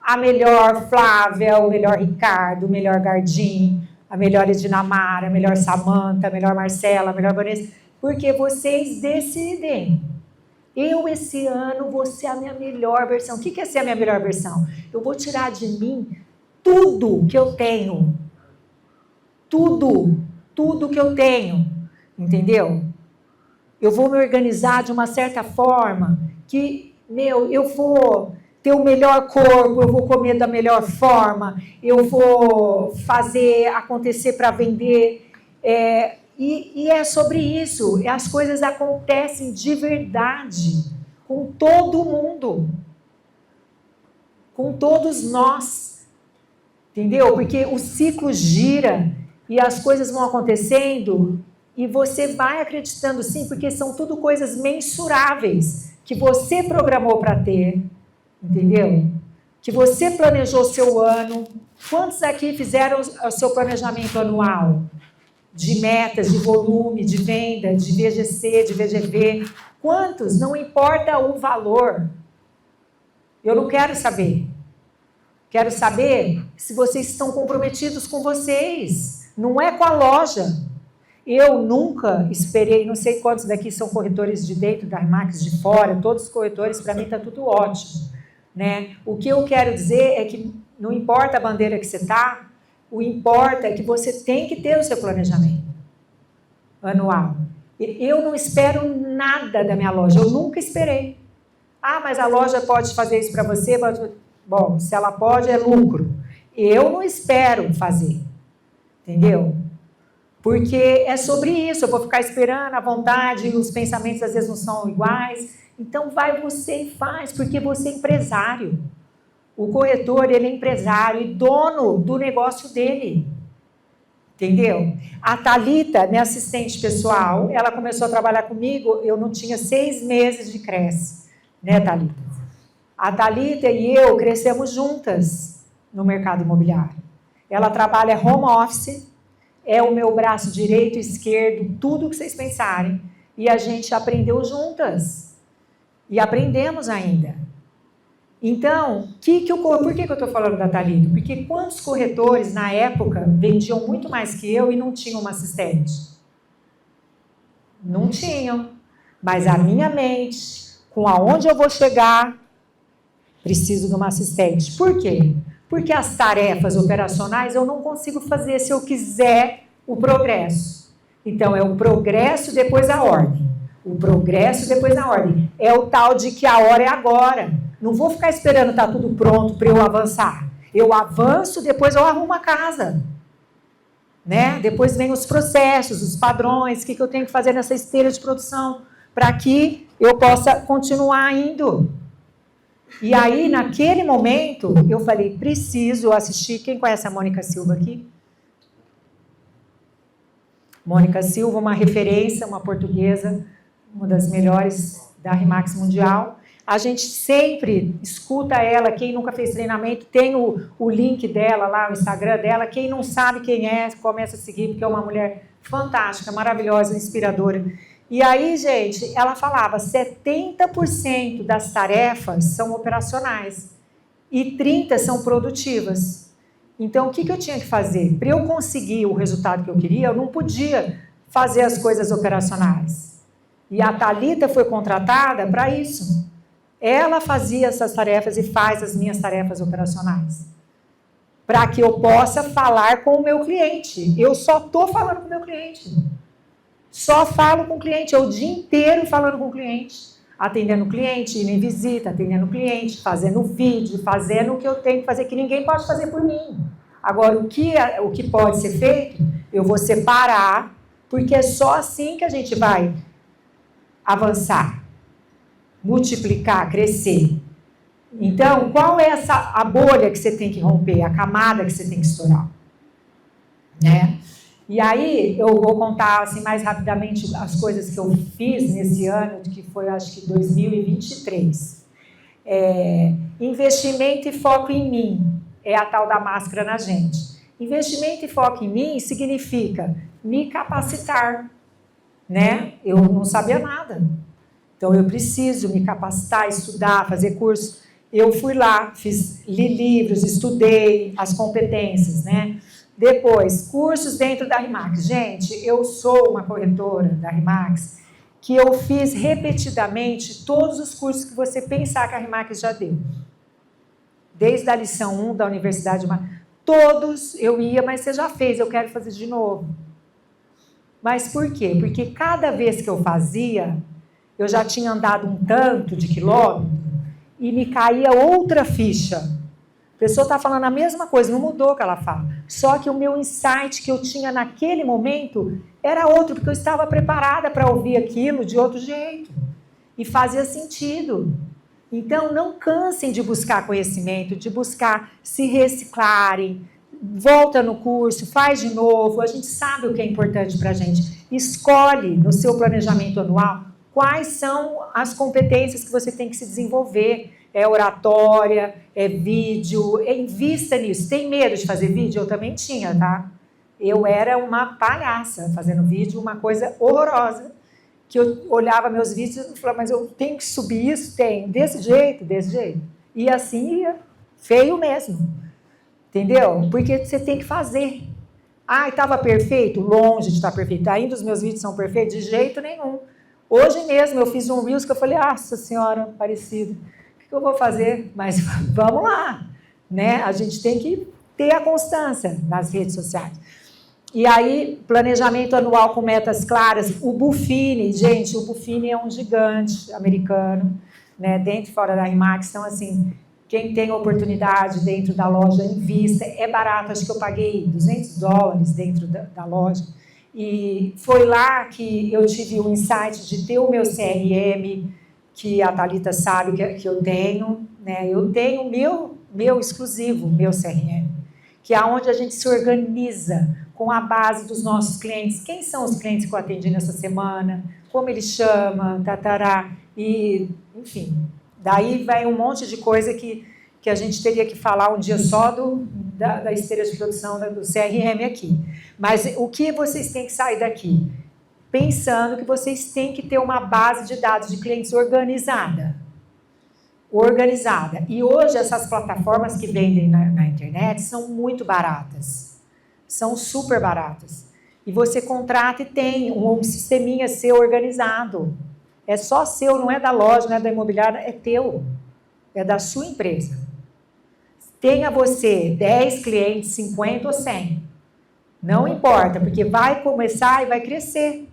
a melhor Flávia, o melhor Ricardo, o melhor Gardim, a melhor Edinamara, a melhor Samanta, a melhor Marcela, a melhor Vanessa, porque vocês decidem. Eu, esse ano, vou ser a minha melhor versão. O que é ser a minha melhor versão? Eu vou tirar de mim tudo que eu tenho. Tudo que eu tenho. Entendeu? Eu vou me organizar de uma certa forma que, eu vou ter o melhor corpo, eu vou comer da melhor forma, eu vou fazer acontecer para vender. E é sobre isso. As coisas acontecem de verdade com todo mundo. Com todos nós. Entendeu? Porque o ciclo gira e as coisas vão acontecendo e você vai acreditando sim, porque são tudo coisas mensuráveis que você programou para ter. Entendeu? Que você planejou seu ano. Quantos aqui fizeram o seu planejamento anual? De metas, de volume, de venda, de VGC, de VGV. Quantos? Não importa o valor. Eu não quero saber. Quero saber se vocês estão comprometidos com vocês. Não é com a loja. Eu nunca esperei, não sei quantos daqui são corretores de dentro da RE/MAX, de fora, todos os corretores, para mim está tudo ótimo. Né? O que eu quero dizer é que não importa a bandeira que você está, o importa é que você tem que ter o seu planejamento anual. Eu não espero nada da minha loja, eu nunca esperei. Ah, mas a loja pode fazer isso para você? Bom, se ela pode, é lucro. Eu não espero fazer, entendeu? Porque é sobre isso, eu vou ficar esperando à vontade, os pensamentos às vezes não são iguais. Então vai você e faz, porque você é empresário. O corretor, ele é empresário e dono do negócio dele. Entendeu? A Thalita, minha assistente pessoal, ela começou a trabalhar comigo, eu não tinha 6 meses de Cresce, né, Thalita? A Thalita e eu crescemos juntas no mercado imobiliário. Ela trabalha home office, é o meu braço direito e esquerdo, tudo que vocês pensarem. E a gente aprendeu juntas. E aprendemos ainda. Então, por que eu estou falando da Thalita? Porque quantos corretores, na época, vendiam muito mais que eu e não tinham uma assistente? Não tinham. Mas a minha mente, com aonde eu vou chegar, preciso de uma assistente. Por quê? Porque as tarefas operacionais eu não consigo fazer se eu quiser o progresso. Então, é o progresso depois a ordem. O progresso depois a ordem. É o tal de que a hora é agora. Não vou ficar esperando estar tudo pronto para eu avançar. Eu avanço, depois eu arrumo a casa. Né? Depois vem os processos, os padrões, o que eu tenho que fazer nessa esteira de produção para que eu possa continuar indo. E aí, naquele momento, eu falei, preciso assistir. Quem conhece a Mônica Silva aqui? Mônica Silva, uma referência, uma portuguesa, uma das melhores da RE/MAX mundial. A gente sempre escuta ela. Quem nunca fez treinamento, tem o link dela lá, o Instagram dela. Quem não sabe quem é, começa a seguir, porque é uma mulher fantástica, maravilhosa, inspiradora. E aí, gente, ela falava, 70% das tarefas são operacionais e 30% são produtivas. Então, o que eu tinha que fazer? Para eu conseguir o resultado que eu queria, eu não podia fazer as coisas operacionais. E a Thalita foi contratada para isso. Ela fazia essas tarefas e faz as minhas tarefas operacionais. Para que eu possa falar com o meu cliente. Eu só estou falando com o meu cliente. Só falo com o cliente. É o dia inteiro falando com o cliente. Atendendo o cliente, indo em visita, atendendo o cliente, fazendo vídeo, fazendo o que eu tenho que fazer, que ninguém pode fazer por mim. Agora, o que pode ser feito, eu vou separar, porque é só assim que a gente vai avançar, multiplicar, crescer. Então, qual é a bolha que você tem que romper, a camada que você tem que estourar? Né? E aí, eu vou contar assim, mais rapidamente as coisas que eu fiz nesse ano, que foi, acho que, 2023. Investimento e foco em mim, é a tal da máscara na gente. Investimento e foco em mim significa me capacitar, né? Eu não sabia nada. Então, eu preciso me capacitar, estudar, fazer curso. Eu fui lá, li livros, estudei as competências, né? Depois, cursos dentro da RE/MAX. Gente, eu sou uma corretora da RE/MAX que eu fiz repetidamente todos os cursos que você pensar que a RE/MAX já deu. Desde a lição 1 da Universidade, todos eu ia, mas você já fez, eu quero fazer de novo. Mas por quê? Porque cada vez que eu fazia, eu já tinha andado um tanto de quilômetro e me caía outra ficha. A pessoa está falando a mesma coisa, não mudou o que ela fala. Só que o meu insight que eu tinha naquele momento era outro, porque eu estava preparada para ouvir aquilo de outro jeito. E fazia sentido. Então, não cansem de buscar conhecimento, de buscar se reciclarem. Volta no curso, faz de novo. A gente sabe o que é importante para a gente. Escolhe no seu planejamento anual quais são as competências que você tem que se desenvolver. É oratória, é vídeo, invista nisso. Tem medo de fazer vídeo? Eu também tinha, tá? Eu era uma palhaça fazendo vídeo, uma coisa horrorosa. Que eu olhava meus vídeos e falava, mas eu tenho que subir isso? Tenho. Desse jeito, desse jeito. E assim ia, feio mesmo. Entendeu? Porque você tem que fazer. Ah, estava perfeito? Longe de estar perfeito. Ainda os meus vídeos são perfeitos? De jeito nenhum. Hoje mesmo eu fiz um Reels que eu falei, nossa senhora, parecido. O que eu vou fazer? Mas vamos lá. Né? A gente tem que ter a constância nas redes sociais. E aí, planejamento anual com metas claras. O Buffini, gente, o Buffini é um gigante americano, né? Dentro e fora da RE/MAX. Então, assim, quem tem oportunidade dentro da loja, invista. É barato, acho que eu paguei $200 dentro da loja. E foi lá que eu tive o insight de ter o meu CRM, que a Thalita sabe que eu tenho, né? Eu tenho o meu exclusivo, meu CRM, que é onde a gente se organiza com a base dos nossos clientes. Quem são os clientes que eu atendi nessa semana? Como ele chama? Tatará. E, enfim, daí vai um monte de coisa que a gente teria que falar um dia só da esteira de produção do CRM aqui. Mas o que vocês têm que sair daqui? Pensando que vocês têm que ter uma base de dados de clientes organizada. Organizada. E hoje essas plataformas que vendem na internet são muito baratas. São super baratas. E você contrata e tem um sisteminha seu organizado. É só seu, não é da loja, não é da imobiliária, é teu. É da sua empresa. Tenha você 10 clientes, 50 ou 100. Não importa, porque vai começar e vai crescer.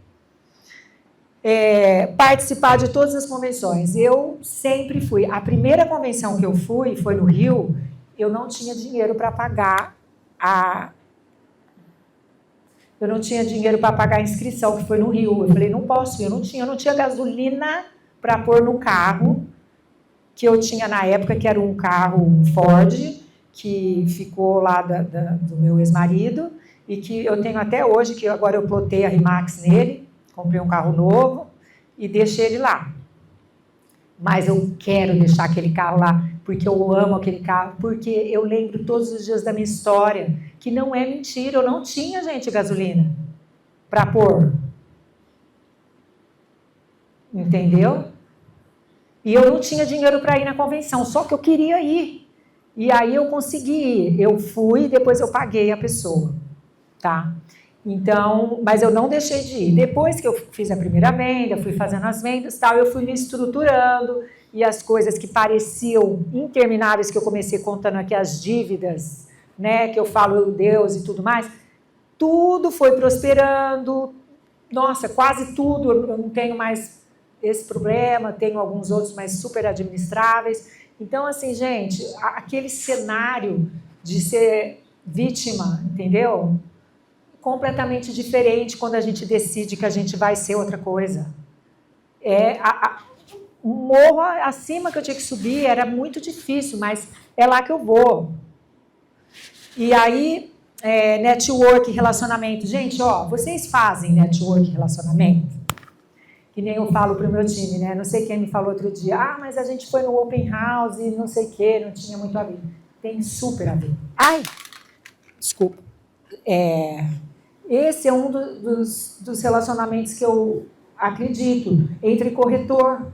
Participar de todas as convenções. Eu sempre fui. A primeira convenção que eu fui foi no Rio. Eu não tinha dinheiro para pagar Eu não tinha dinheiro para pagar a inscrição, que foi no Rio. Eu falei, não posso ir. Eu não tinha gasolina para pôr no carro que eu tinha na época, que era um carro, um Ford, que ficou lá do meu ex-marido, e que eu tenho até hoje, que agora eu plotei a RE/MAX nele, comprei um carro novo e deixei ele lá. mas eu quero deixar aquele carro lá, porque eu amo aquele carro, porque eu lembro todos os dias da minha história, que não é mentira, eu não tinha, gente, gasolina para pôr. Entendeu? E eu não tinha dinheiro para ir na convenção, só que eu queria ir. E aí eu consegui ir. Eu fui e depois eu paguei a pessoa, tá? Então, mas eu não deixei de ir. Depois que eu fiz a primeira venda, fui fazendo as vendas, tal, eu fui me estruturando e as coisas que pareciam intermináveis, que eu comecei contando aqui, as dívidas, né, que eu falo Deus e tudo mais, tudo foi prosperando. Nossa, quase tudo, eu não tenho mais esse problema, tenho alguns outros, mas super administráveis. Então, assim, gente, aquele cenário de ser vítima, entendeu? Completamente diferente quando a gente decide que a gente vai ser outra coisa. O morro acima que eu tinha que subir era muito difícil, mas é lá que eu vou. E aí, network, relacionamento. Gente, ó, vocês fazem network, relacionamento? Que nem eu falo para o meu time, né? Não sei quem me falou outro dia. Ah, mas a gente foi no open house e não sei o quê, não tinha muito a ver. Tem super a ver. Ai, desculpa. Esse é um dos relacionamentos que eu acredito, entre corretor.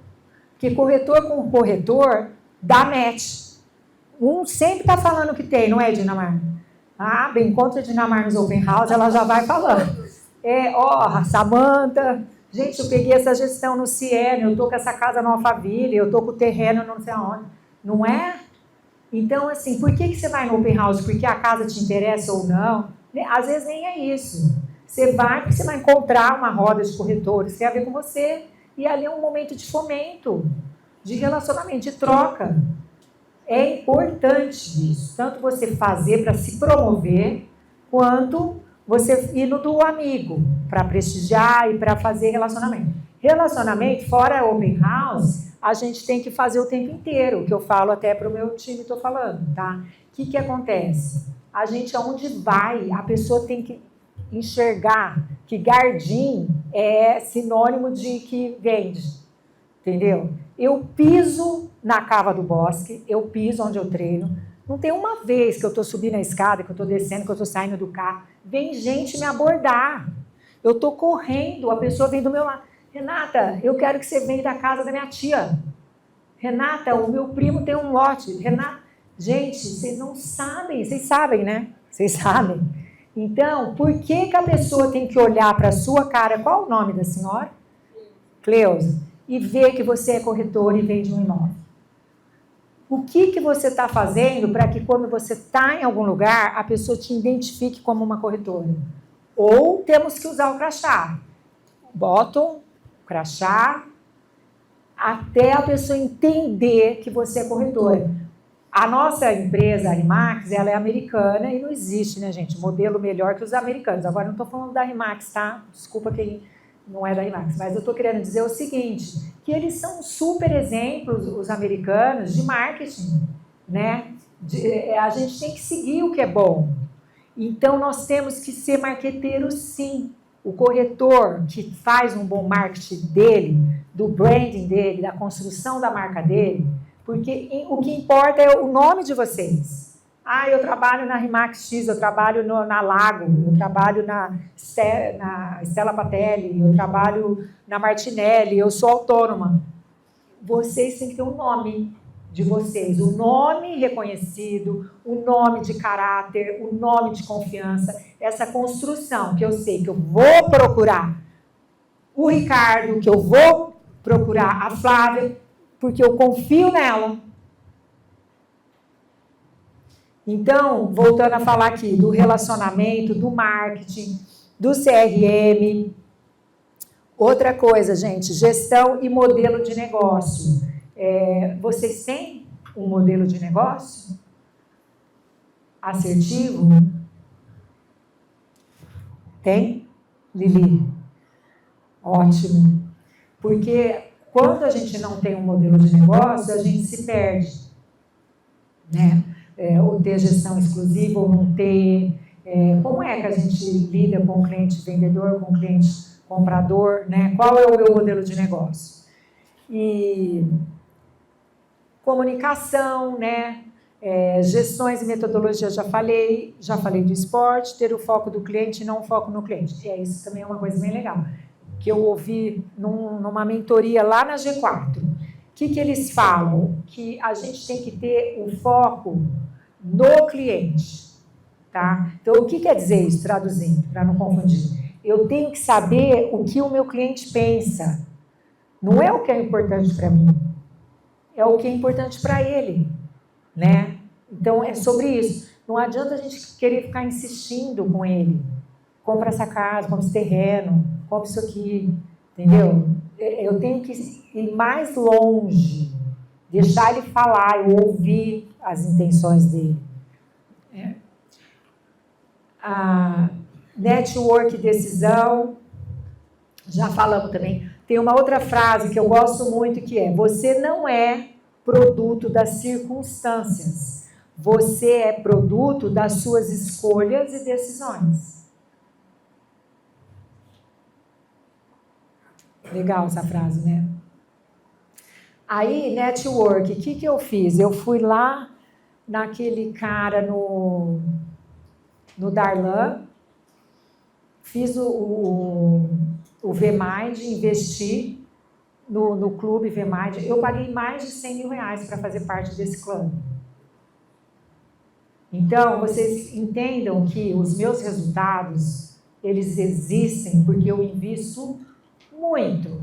Porque corretor com corretor dá match. Um sempre está falando que tem, não é, Dinamar? Ah, bem, encontra a Dinamar nos open house, ela já vai falando. A Samanta... Gente, eu peguei essa gestão no Ciene, eu estou com essa casa no Alphaville, eu estou com o terreno não sei aonde. Não é? Então, assim, por que você vai no open house? Porque a casa te interessa ou não? Às vezes nem é isso. Você vai porque você vai encontrar uma roda de corretores que tem a ver com você. E ali é um momento de fomento, de relacionamento, de troca. É importante isso. Tanto você fazer para se promover, quanto você ir no do amigo, para prestigiar e para fazer relacionamento. Relacionamento, fora open house, a gente tem que fazer o tempo inteiro, que eu falo até para o meu time, estou falando, tá? O que acontece? A gente, aonde vai, a pessoa tem que enxergar que Gardim é sinônimo de que vende, entendeu? Eu piso na Cava do Bosque, eu piso onde eu treino, não tem uma vez que eu estou subindo a escada, que eu estou descendo, que eu estou saindo do carro, vem gente me abordar. Eu estou correndo, a pessoa vem do meu lado. Renata, eu quero que você venha da casa da minha tia. Renata, o meu primo tem um lote. Renata, gente, vocês não sabem, vocês sabem, né? Vocês sabem. Então, por que a pessoa tem que olhar para a sua cara? Qual o nome da senhora? Cleusa. E ver que você é corretor e vende um imóvel. O que você está fazendo para que quando você está em algum lugar, a pessoa te identifique como uma corretora? Ou temos que usar o crachá. Botam o crachá até a pessoa entender que você é corretora. A nossa empresa, a RE/MAX, ela é americana e não existe, né, gente, modelo melhor que os americanos. Agora, não estou falando da RE/MAX, tá? Desculpa quem não é da RE/MAX, mas eu estou querendo dizer o seguinte, que eles são super exemplos, os americanos, de marketing, né? A gente tem que seguir o que é bom. Então, nós temos que ser marqueteiros, sim. O corretor que faz um bom marketing dele, do branding dele, da construção da marca dele, porque o que importa é o nome de vocês. Ah, eu trabalho na RE/MAX X, eu trabalho na Lago, eu trabalho na Stella Patelli, eu trabalho na Martinelli, eu sou autônoma. Vocês têm que ter um nome de vocês, um nome reconhecido, um nome de caráter, um nome de confiança, essa construção que eu sei que eu vou procurar o Ricardo, que eu vou procurar a Flávia, porque eu confio nela. Então, voltando a falar aqui do relacionamento, do marketing, do CRM. Outra coisa, gente, gestão e modelo de negócio. Vocês têm um modelo de negócio assertivo? Tem? Lili? Ótimo. Porque quando a gente não tem um modelo de negócio, a gente se perde, né? Ou ter gestão exclusiva ou não ter. Como é que a gente lida com o cliente vendedor, com o cliente comprador, né? Qual é o meu modelo de negócio? E Comunicação, né? Gestões e metodologia, já falei do esporte, ter o foco do cliente e não o foco no cliente. Isso também é uma coisa bem legal, que eu ouvi numa mentoria lá na G4. O que eles falam? Que a gente tem que ter o foco no cliente, tá? Então, o que quer dizer isso, traduzindo, para não confundir? Eu tenho que saber o que o meu cliente pensa. Não é o que é importante para mim, é o que é importante para ele, né? Então, é sobre isso. Não adianta a gente querer ficar insistindo com ele. Compra essa casa, compra esse terreno, compra isso aqui, entendeu? Eu tenho que ir mais longe, deixar ele falar, eu ouvir as intenções dele. A network decisão, já falamos também. Tem uma outra frase que eu gosto muito que é: você não é produto das circunstâncias, você é produto das suas escolhas e decisões. Legal essa frase, né? Aí, network, o que eu fiz? Eu fui lá naquele cara no Darlan, fiz o VMind, investi no clube VMind. Eu paguei mais de 100 mil reais para fazer parte desse clube. Então, vocês entendam que os meus resultados, eles existem porque eu invisto muito.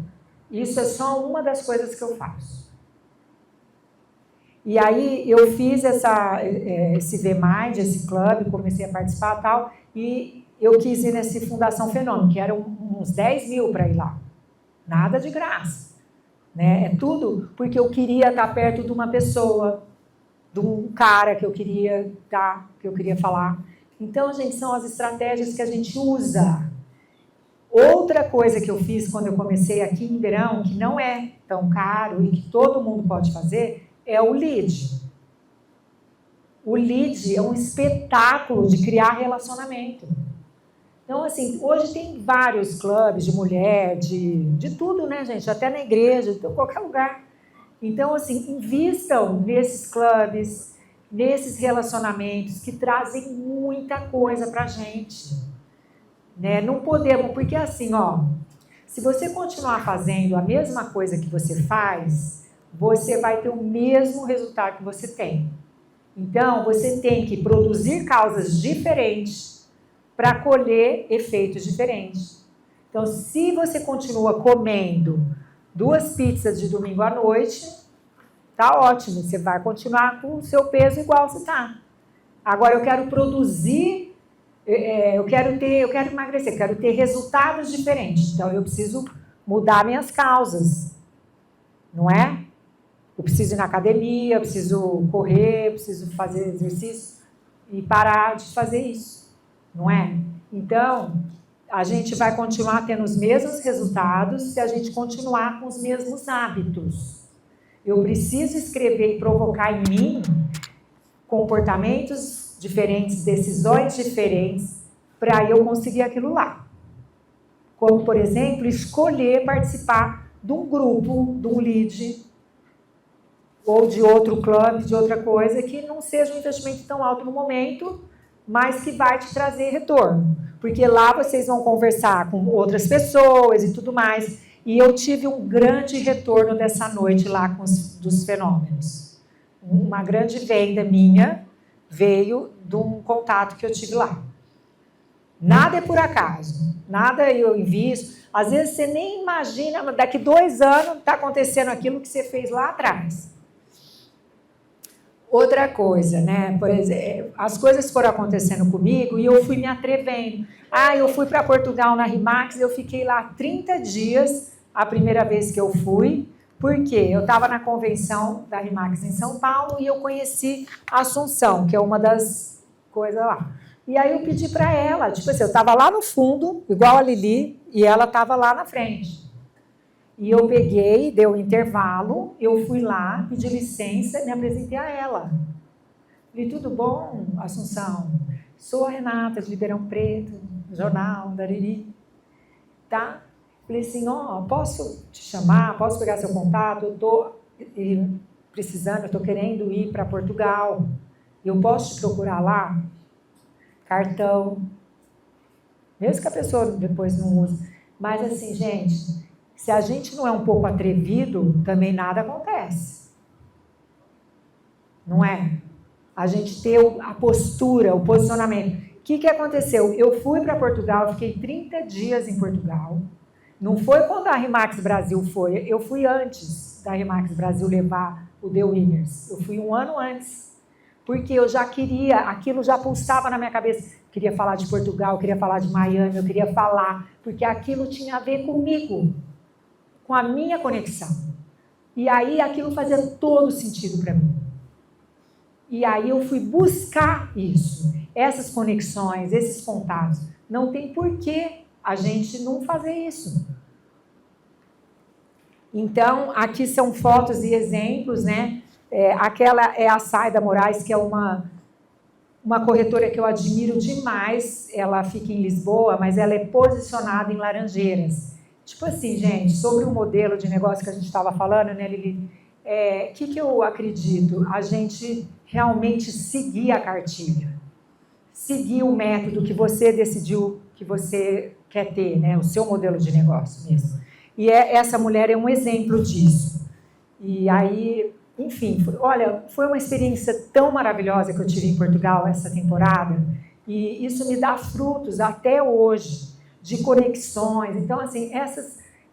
Isso é só uma das coisas que eu faço. E aí eu fiz esse VMind, esse clube, comecei a participar e tal, e eu quis ir nesse Fundação Fenômeno, que eram uns 10 mil para ir lá. Nada de graça, né? É tudo porque eu queria estar perto de uma pessoa, de um cara que eu queria estar, que eu queria falar. Então, gente, são as estratégias que a gente usa. Outra coisa que eu fiz quando eu comecei aqui em Ribeirão, que não é tão caro e que todo mundo pode fazer, é o lead. O lead é um espetáculo de criar relacionamento. Então, assim, hoje tem vários clubes de mulher, de tudo, né, gente? Até na igreja, em qualquer lugar. Então, assim, invistam nesses clubes, nesses relacionamentos que trazem muita coisa pra gente. Né? Não podemos, porque assim, ó, se você continuar fazendo a mesma coisa que você faz, você vai ter o mesmo resultado que você tem. Então, você tem que produzir causas diferentes para colher efeitos diferentes. Então, se você continua comendo 2 pizzas de domingo à noite, tá ótimo, você vai continuar com o seu peso igual você tá. Agora, eu quero produzir, eu quero emagrecer, eu quero ter resultados diferentes. Então, eu preciso mudar minhas causas, não é? Eu preciso ir na academia, eu preciso correr, eu preciso fazer exercício e parar de fazer isso, não é? Então, a gente vai continuar tendo os mesmos resultados se a gente continuar com os mesmos hábitos. Eu preciso escrever e provocar em mim comportamentos diferentes, decisões diferentes, para eu conseguir aquilo lá. Como, por exemplo, escolher participar de um grupo, de um lead, ou de outro clube, de outra coisa, que não seja um investimento tão alto no momento, mas que vai te trazer retorno. Porque lá vocês vão conversar com outras pessoas e tudo mais. E eu tive um grande retorno dessa noite lá dos fenômenos. Uma grande venda minha veio de um contato que eu tive lá. Nada é por acaso, nada eu invisto. Às vezes você nem imagina, daqui 2 anos está acontecendo aquilo que você fez lá atrás. Outra coisa, né? Por exemplo, as coisas foram acontecendo comigo e eu fui me atrevendo. Eu fui para Portugal na RIMAX, eu fiquei lá 30 dias, a primeira vez que eu fui, porque eu estava na convenção da RIMAX em São Paulo e eu conheci a Assunção, que é uma das coisas lá. E aí eu pedi para ela, tipo assim, eu estava lá no fundo, igual a Lili, e ela estava lá na frente. E eu peguei, deu um intervalo, eu fui lá, pedi licença e me apresentei a ela. Falei, tudo bom, Assunção? Sou a Renata, de Ribeirão Preto, jornal, Dariri. Tá? Falei assim, posso te chamar? Posso pegar seu contato? Eu estou precisando, eu estou querendo ir para Portugal. Eu posso te procurar lá? Cartão. Mesmo que a pessoa depois não use. Mas assim, gente, se a gente não é um pouco atrevido, também nada acontece. Não é? A gente ter a postura, o posicionamento. O que aconteceu? Eu fui para Portugal, fiquei 30 dias em Portugal. Não foi quando a RE/MAX Brasil foi, eu fui antes da RE/MAX Brasil levar o The Winners. Eu fui um ano antes, porque eu já queria, aquilo já pulsava na minha cabeça. Eu queria falar de Portugal, eu queria falar de Miami, eu queria falar, porque aquilo tinha a ver comigo, com a minha conexão. E aí aquilo fazia todo sentido para mim. E aí eu fui buscar isso, essas conexões, esses contatos. Não tem porquê a gente não fazer isso. Então, aqui são fotos e exemplos, né? Aquela é a Saida Moraes, que é uma corretora que eu admiro demais. Ela fica em Lisboa, mas ela é posicionada em Laranjeiras. Tipo assim, gente, sobre o modelo de negócio que a gente estava falando, né, Lili? Que eu acredito? A gente realmente seguir a cartilha. Seguir o método que você decidiu que você quer ter, né? O seu modelo de negócio mesmo. E essa mulher é um exemplo disso. E aí, enfim, foi uma experiência tão maravilhosa que eu tive em Portugal essa temporada, e isso me dá frutos até hoje, de conexões. Então, assim,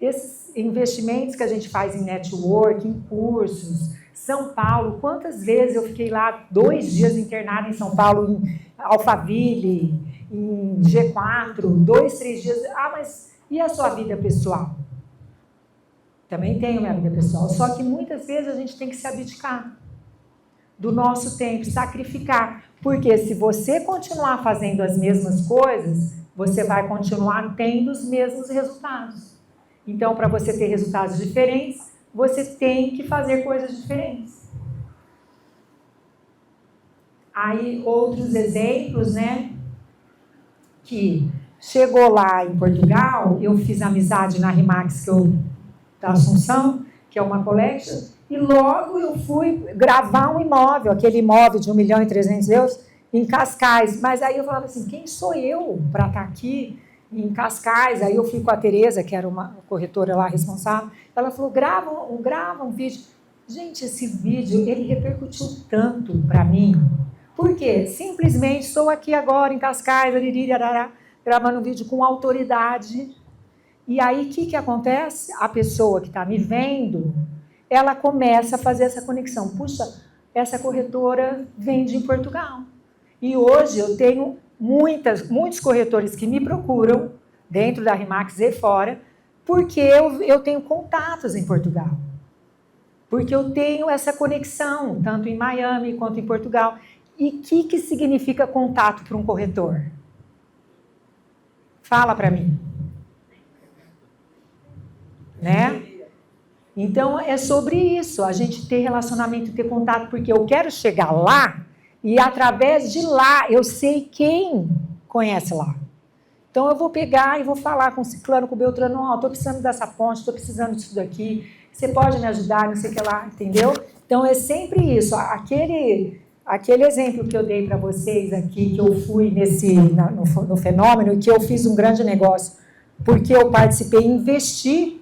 esses investimentos que a gente faz em network, em cursos, São Paulo, quantas vezes eu fiquei lá 2 dias internada em São Paulo, em Alphaville, em G4, 2, 3 dias. Mas e a sua vida pessoal? Também tenho minha vida pessoal, só que muitas vezes a gente tem que se abdicar do nosso tempo, sacrificar, porque se você continuar fazendo as mesmas coisas, você vai continuar tendo os mesmos resultados. Então, para você ter resultados diferentes, você tem que fazer coisas diferentes. Aí, outros exemplos, né, que chegou lá em Portugal, eu fiz amizade na RE/MAX da Assunção, que é uma collection, e logo eu fui gravar um imóvel, aquele imóvel de 1.300.000 euros, em Cascais. Mas aí eu falava assim, quem sou eu para estar aqui em Cascais? Aí eu fui com a Tereza, que era uma corretora lá responsável, ela falou, grava um vídeo. Gente, esse vídeo, ele repercutiu tanto para mim. Por quê? Simplesmente estou aqui agora em Cascais, gravando um vídeo com autoridade. E aí, o que acontece? A pessoa que está me vendo, ela começa a fazer essa conexão. Puxa, essa corretora vende em Portugal. E hoje eu tenho muitos corretores que me procuram, dentro da RE/MAX e fora, porque eu tenho contatos em Portugal. Porque eu tenho essa conexão, tanto em Miami quanto em Portugal. E o que significa contato para um corretor? Fala para mim. Né? Então, é sobre isso, a gente ter relacionamento, ter contato, porque eu quero chegar lá e, através de lá, eu sei quem conhece lá. Então, eu vou pegar e vou falar com o ciclano, com o beltrano, estou precisando dessa ponte, estou precisando disso daqui, você pode me ajudar, não sei o que lá, entendeu? Então, é sempre isso, aquele exemplo que eu dei para vocês aqui, que eu fui no fenômeno, que eu fiz um grande negócio, porque eu participei e investi,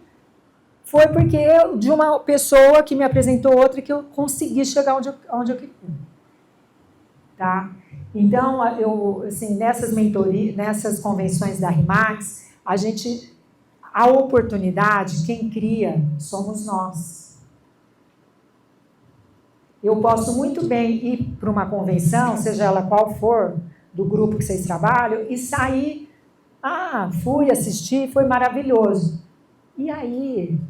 foi porque de uma pessoa que me apresentou outra que eu consegui chegar onde eu queria. Tá? Então, assim, nessas mentorias, nessas convenções da RE/MAX, a oportunidade, quem cria, somos nós. Eu posso muito bem ir para uma convenção, seja ela qual for, do grupo que vocês trabalham, e sair, fui assistir, foi maravilhoso. E aí,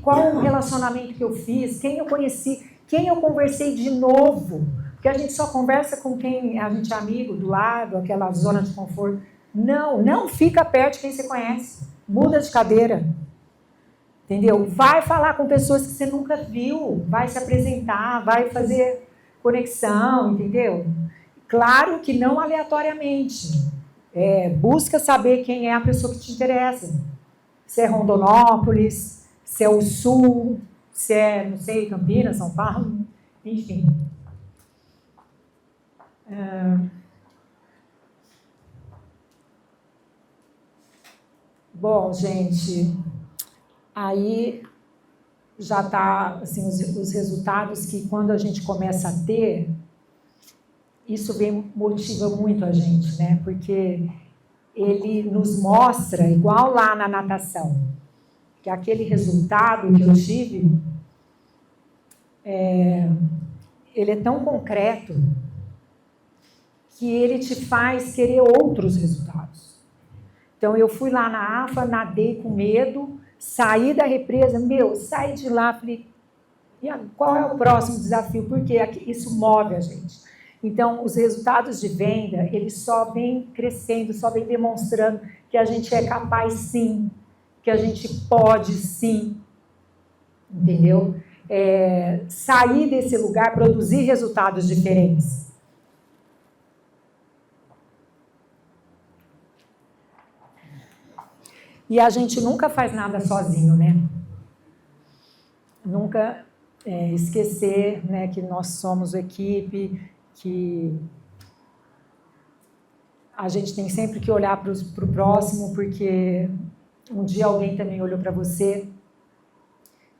qual o relacionamento que eu fiz? Quem eu conheci? Quem eu conversei de novo? Porque a gente só conversa com quem a gente é amigo, do lado, aquela zona de conforto. Não fica perto de quem você conhece. Muda de cadeira. Entendeu? Vai falar com pessoas que você nunca viu. Vai se apresentar, vai fazer conexão, entendeu? Claro que não aleatoriamente. Busca saber quem é a pessoa que te interessa. Se é Rondonópolis, se é o Sul, se é, não sei, Campinas, São Paulo. Enfim. Bom, gente, aí já está, assim, os resultados que quando a gente começa a ter, isso motiva muito a gente, né? Porque ele nos mostra, igual lá na natação, que aquele resultado que eu tive, ele é tão concreto que ele te faz querer outros resultados. Então, eu fui lá na AFA, nadei com medo, saí da represa, saí de lá, falei, qual é o próximo desafio? Porque isso move a gente. Então, os resultados de venda, eles só vêm crescendo, só vêm demonstrando que a gente é capaz sim, que a gente pode sim, entendeu? Sair desse lugar, produzir resultados diferentes. E a gente nunca faz nada sozinho, né? Nunca esquecer, né, que nós somos equipe, que a gente tem sempre que olhar para o próximo, porque um dia alguém também olhou para você.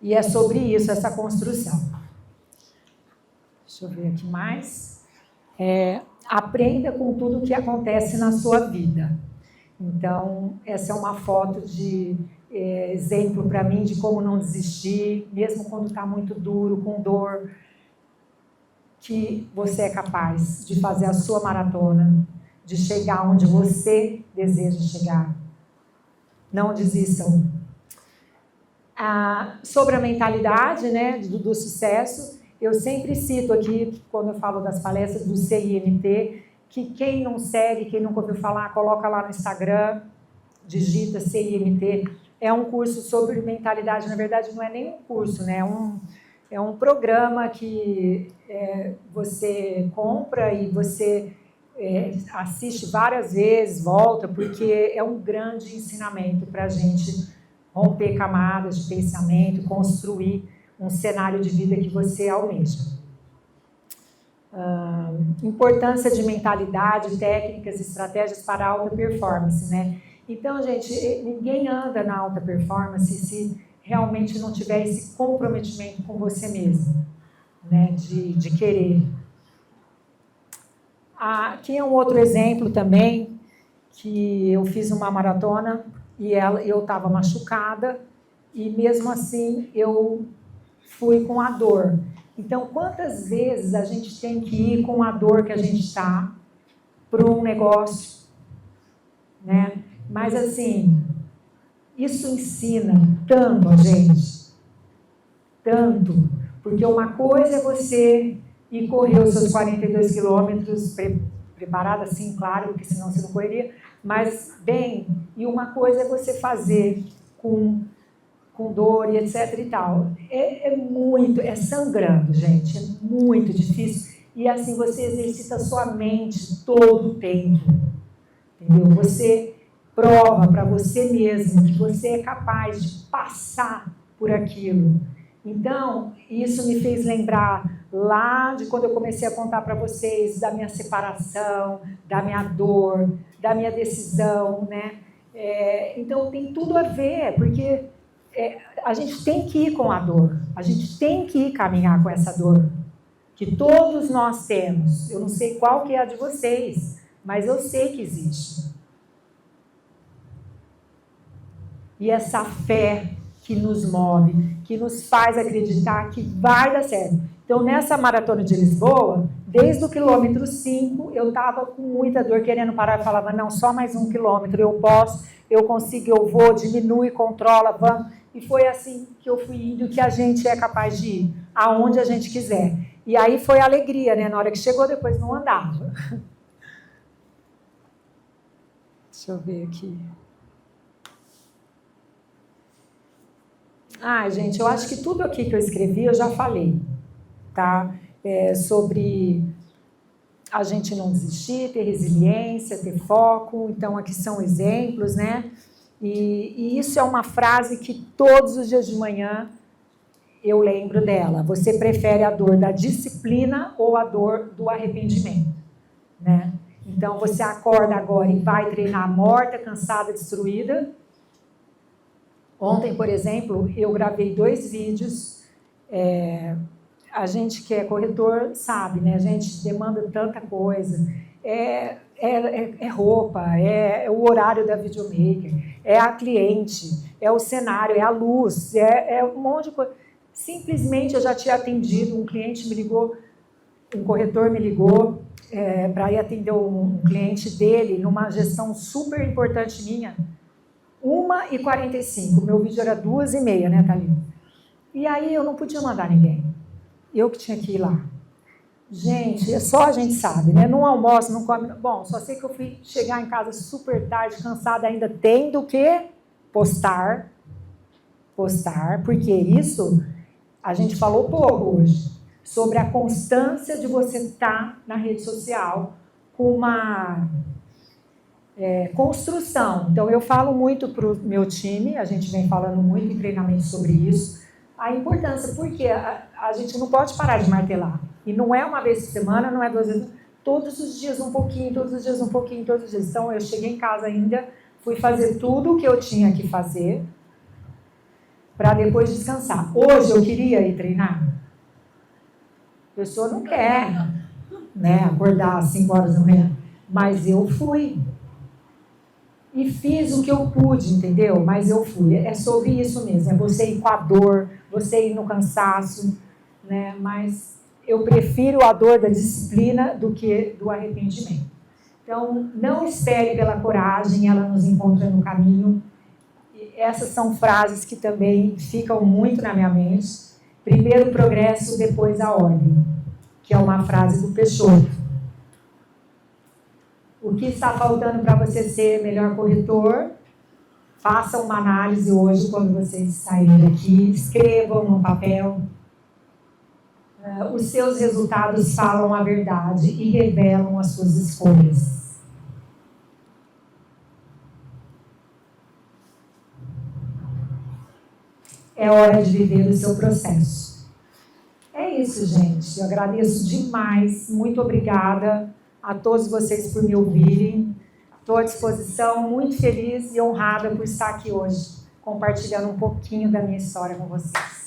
E é sobre isso, essa construção. Deixa eu ver aqui mais. Aprenda com tudo o que acontece na sua vida. Então, essa é uma foto de exemplo para mim de como não desistir, mesmo quando está muito duro, com dor, que você é capaz de fazer a sua maratona, de chegar onde você deseja chegar. Não desistam. Sobre a mentalidade, né, do sucesso, eu sempre cito aqui, quando eu falo das palestras do CIMT, que quem não segue, quem nunca ouviu falar, coloca lá no Instagram, digita CIMT. É um curso sobre mentalidade, na verdade não é nem um curso, né? É um programa que você compra e você assiste várias vezes, volta, porque é um grande ensinamento para a gente romper camadas de pensamento, construir um cenário de vida que você almeja. Importância de mentalidade, técnicas, estratégias para alta performance, né? Então, gente, ninguém anda na alta performance se realmente não tiver esse comprometimento com você mesmo, né? De querer. Aqui é um outro exemplo também, que eu fiz uma maratona e eu estava machucada e mesmo assim eu fui com a dor. Então, quantas vezes a gente tem que ir com a dor que a gente está para um negócio, né? Mas, assim, isso ensina tanto a gente, tanto, porque uma coisa é você ir correr os seus 42 quilômetros, preparada assim, claro, porque senão você não correria, mas bem, e uma coisa é você fazer com dor e etc e tal. É sangrando, gente, é muito difícil. E assim, você exercita a sua mente todo o tempo, entendeu? Você prova para você mesmo que você é capaz de passar por aquilo. Então, isso me fez lembrar lá de quando eu comecei a contar para vocês da minha separação, da minha dor, da minha decisão, né? Então, tem tudo a ver, porque a gente tem que ir com a dor, a gente tem que ir caminhar com essa dor, que todos nós temos. Eu não sei qual que é a de vocês, mas eu sei que existe. E essa fé que nos move, que nos faz acreditar que vai dar certo. Então, nessa maratona de Lisboa, desde o quilômetro 5, eu estava com muita dor, querendo parar. Eu falava, não, só mais 1 quilômetro, eu posso, eu consigo, eu vou, diminui, controla, vamos. E foi assim que eu fui indo, que a gente é capaz de ir, aonde a gente quiser. E aí foi alegria, né? Na hora que chegou, depois não andava. Deixa eu ver aqui. Gente, eu acho que tudo aqui que eu escrevi eu já falei, tá? Sobre a gente não desistir, ter resiliência, ter foco. Então, aqui são exemplos, né? E isso é uma frase que todos os dias de manhã eu lembro dela. Você prefere a dor da disciplina ou a dor do arrependimento? Né? Então, você acorda agora e vai treinar morta, cansada, destruída. Ontem, por exemplo, eu gravei 2 vídeos. A gente que é corretor sabe, né? A gente demanda tanta coisa. É roupa, é o horário da videomaker, é a cliente, é o cenário, é a luz, é um monte de coisa. Simplesmente eu já tinha atendido, um cliente me ligou, um corretor me ligou para ir atender um cliente dele numa gestão super importante minha, 1h45, meu vídeo era 2h30, né, Thalita? E aí eu não podia mandar ninguém, eu que tinha que ir lá. Gente, só a gente sabe, né? Não almoço, não come. Bom, só sei que eu fui chegar em casa super tarde, cansada ainda, tendo que postar, porque isso a gente falou pouco hoje, sobre a constância de você estar na rede social com uma construção. Então, eu falo muito para o meu time, a gente vem falando muito em treinamento sobre isso, a importância, porque a gente não pode parar de martelar. E não é uma vez por semana, não é 2 vezes, todos os dias um pouquinho, todos os dias um pouquinho, todos os dias. Então, eu cheguei em casa ainda, fui fazer tudo o que eu tinha que fazer para depois descansar. Hoje eu queria ir treinar. A pessoa não quer, né, acordar às 5 horas da manhã. Mas eu fui. E fiz o que eu pude, entendeu? Mas eu fui. É sobre isso mesmo. É você ir com a dor, você ir no cansaço, né? Mas eu prefiro a dor da disciplina do que do arrependimento. Então, não espere pela coragem, ela nos encontra no caminho. E essas são frases que também ficam muito na minha mente. Primeiro o progresso, depois a ordem, que é uma frase do Peixoto. O que está faltando para você ser melhor corretor? Façam uma análise hoje, quando vocês saírem daqui, escrevam no papel. Os seus resultados falam a verdade e revelam as suas escolhas. É hora de viver o seu processo. É isso, gente. Eu agradeço demais. Muito obrigada a todos vocês por me ouvirem. Estou à disposição, muito feliz e honrada por estar aqui hoje, compartilhando um pouquinho da minha história com vocês.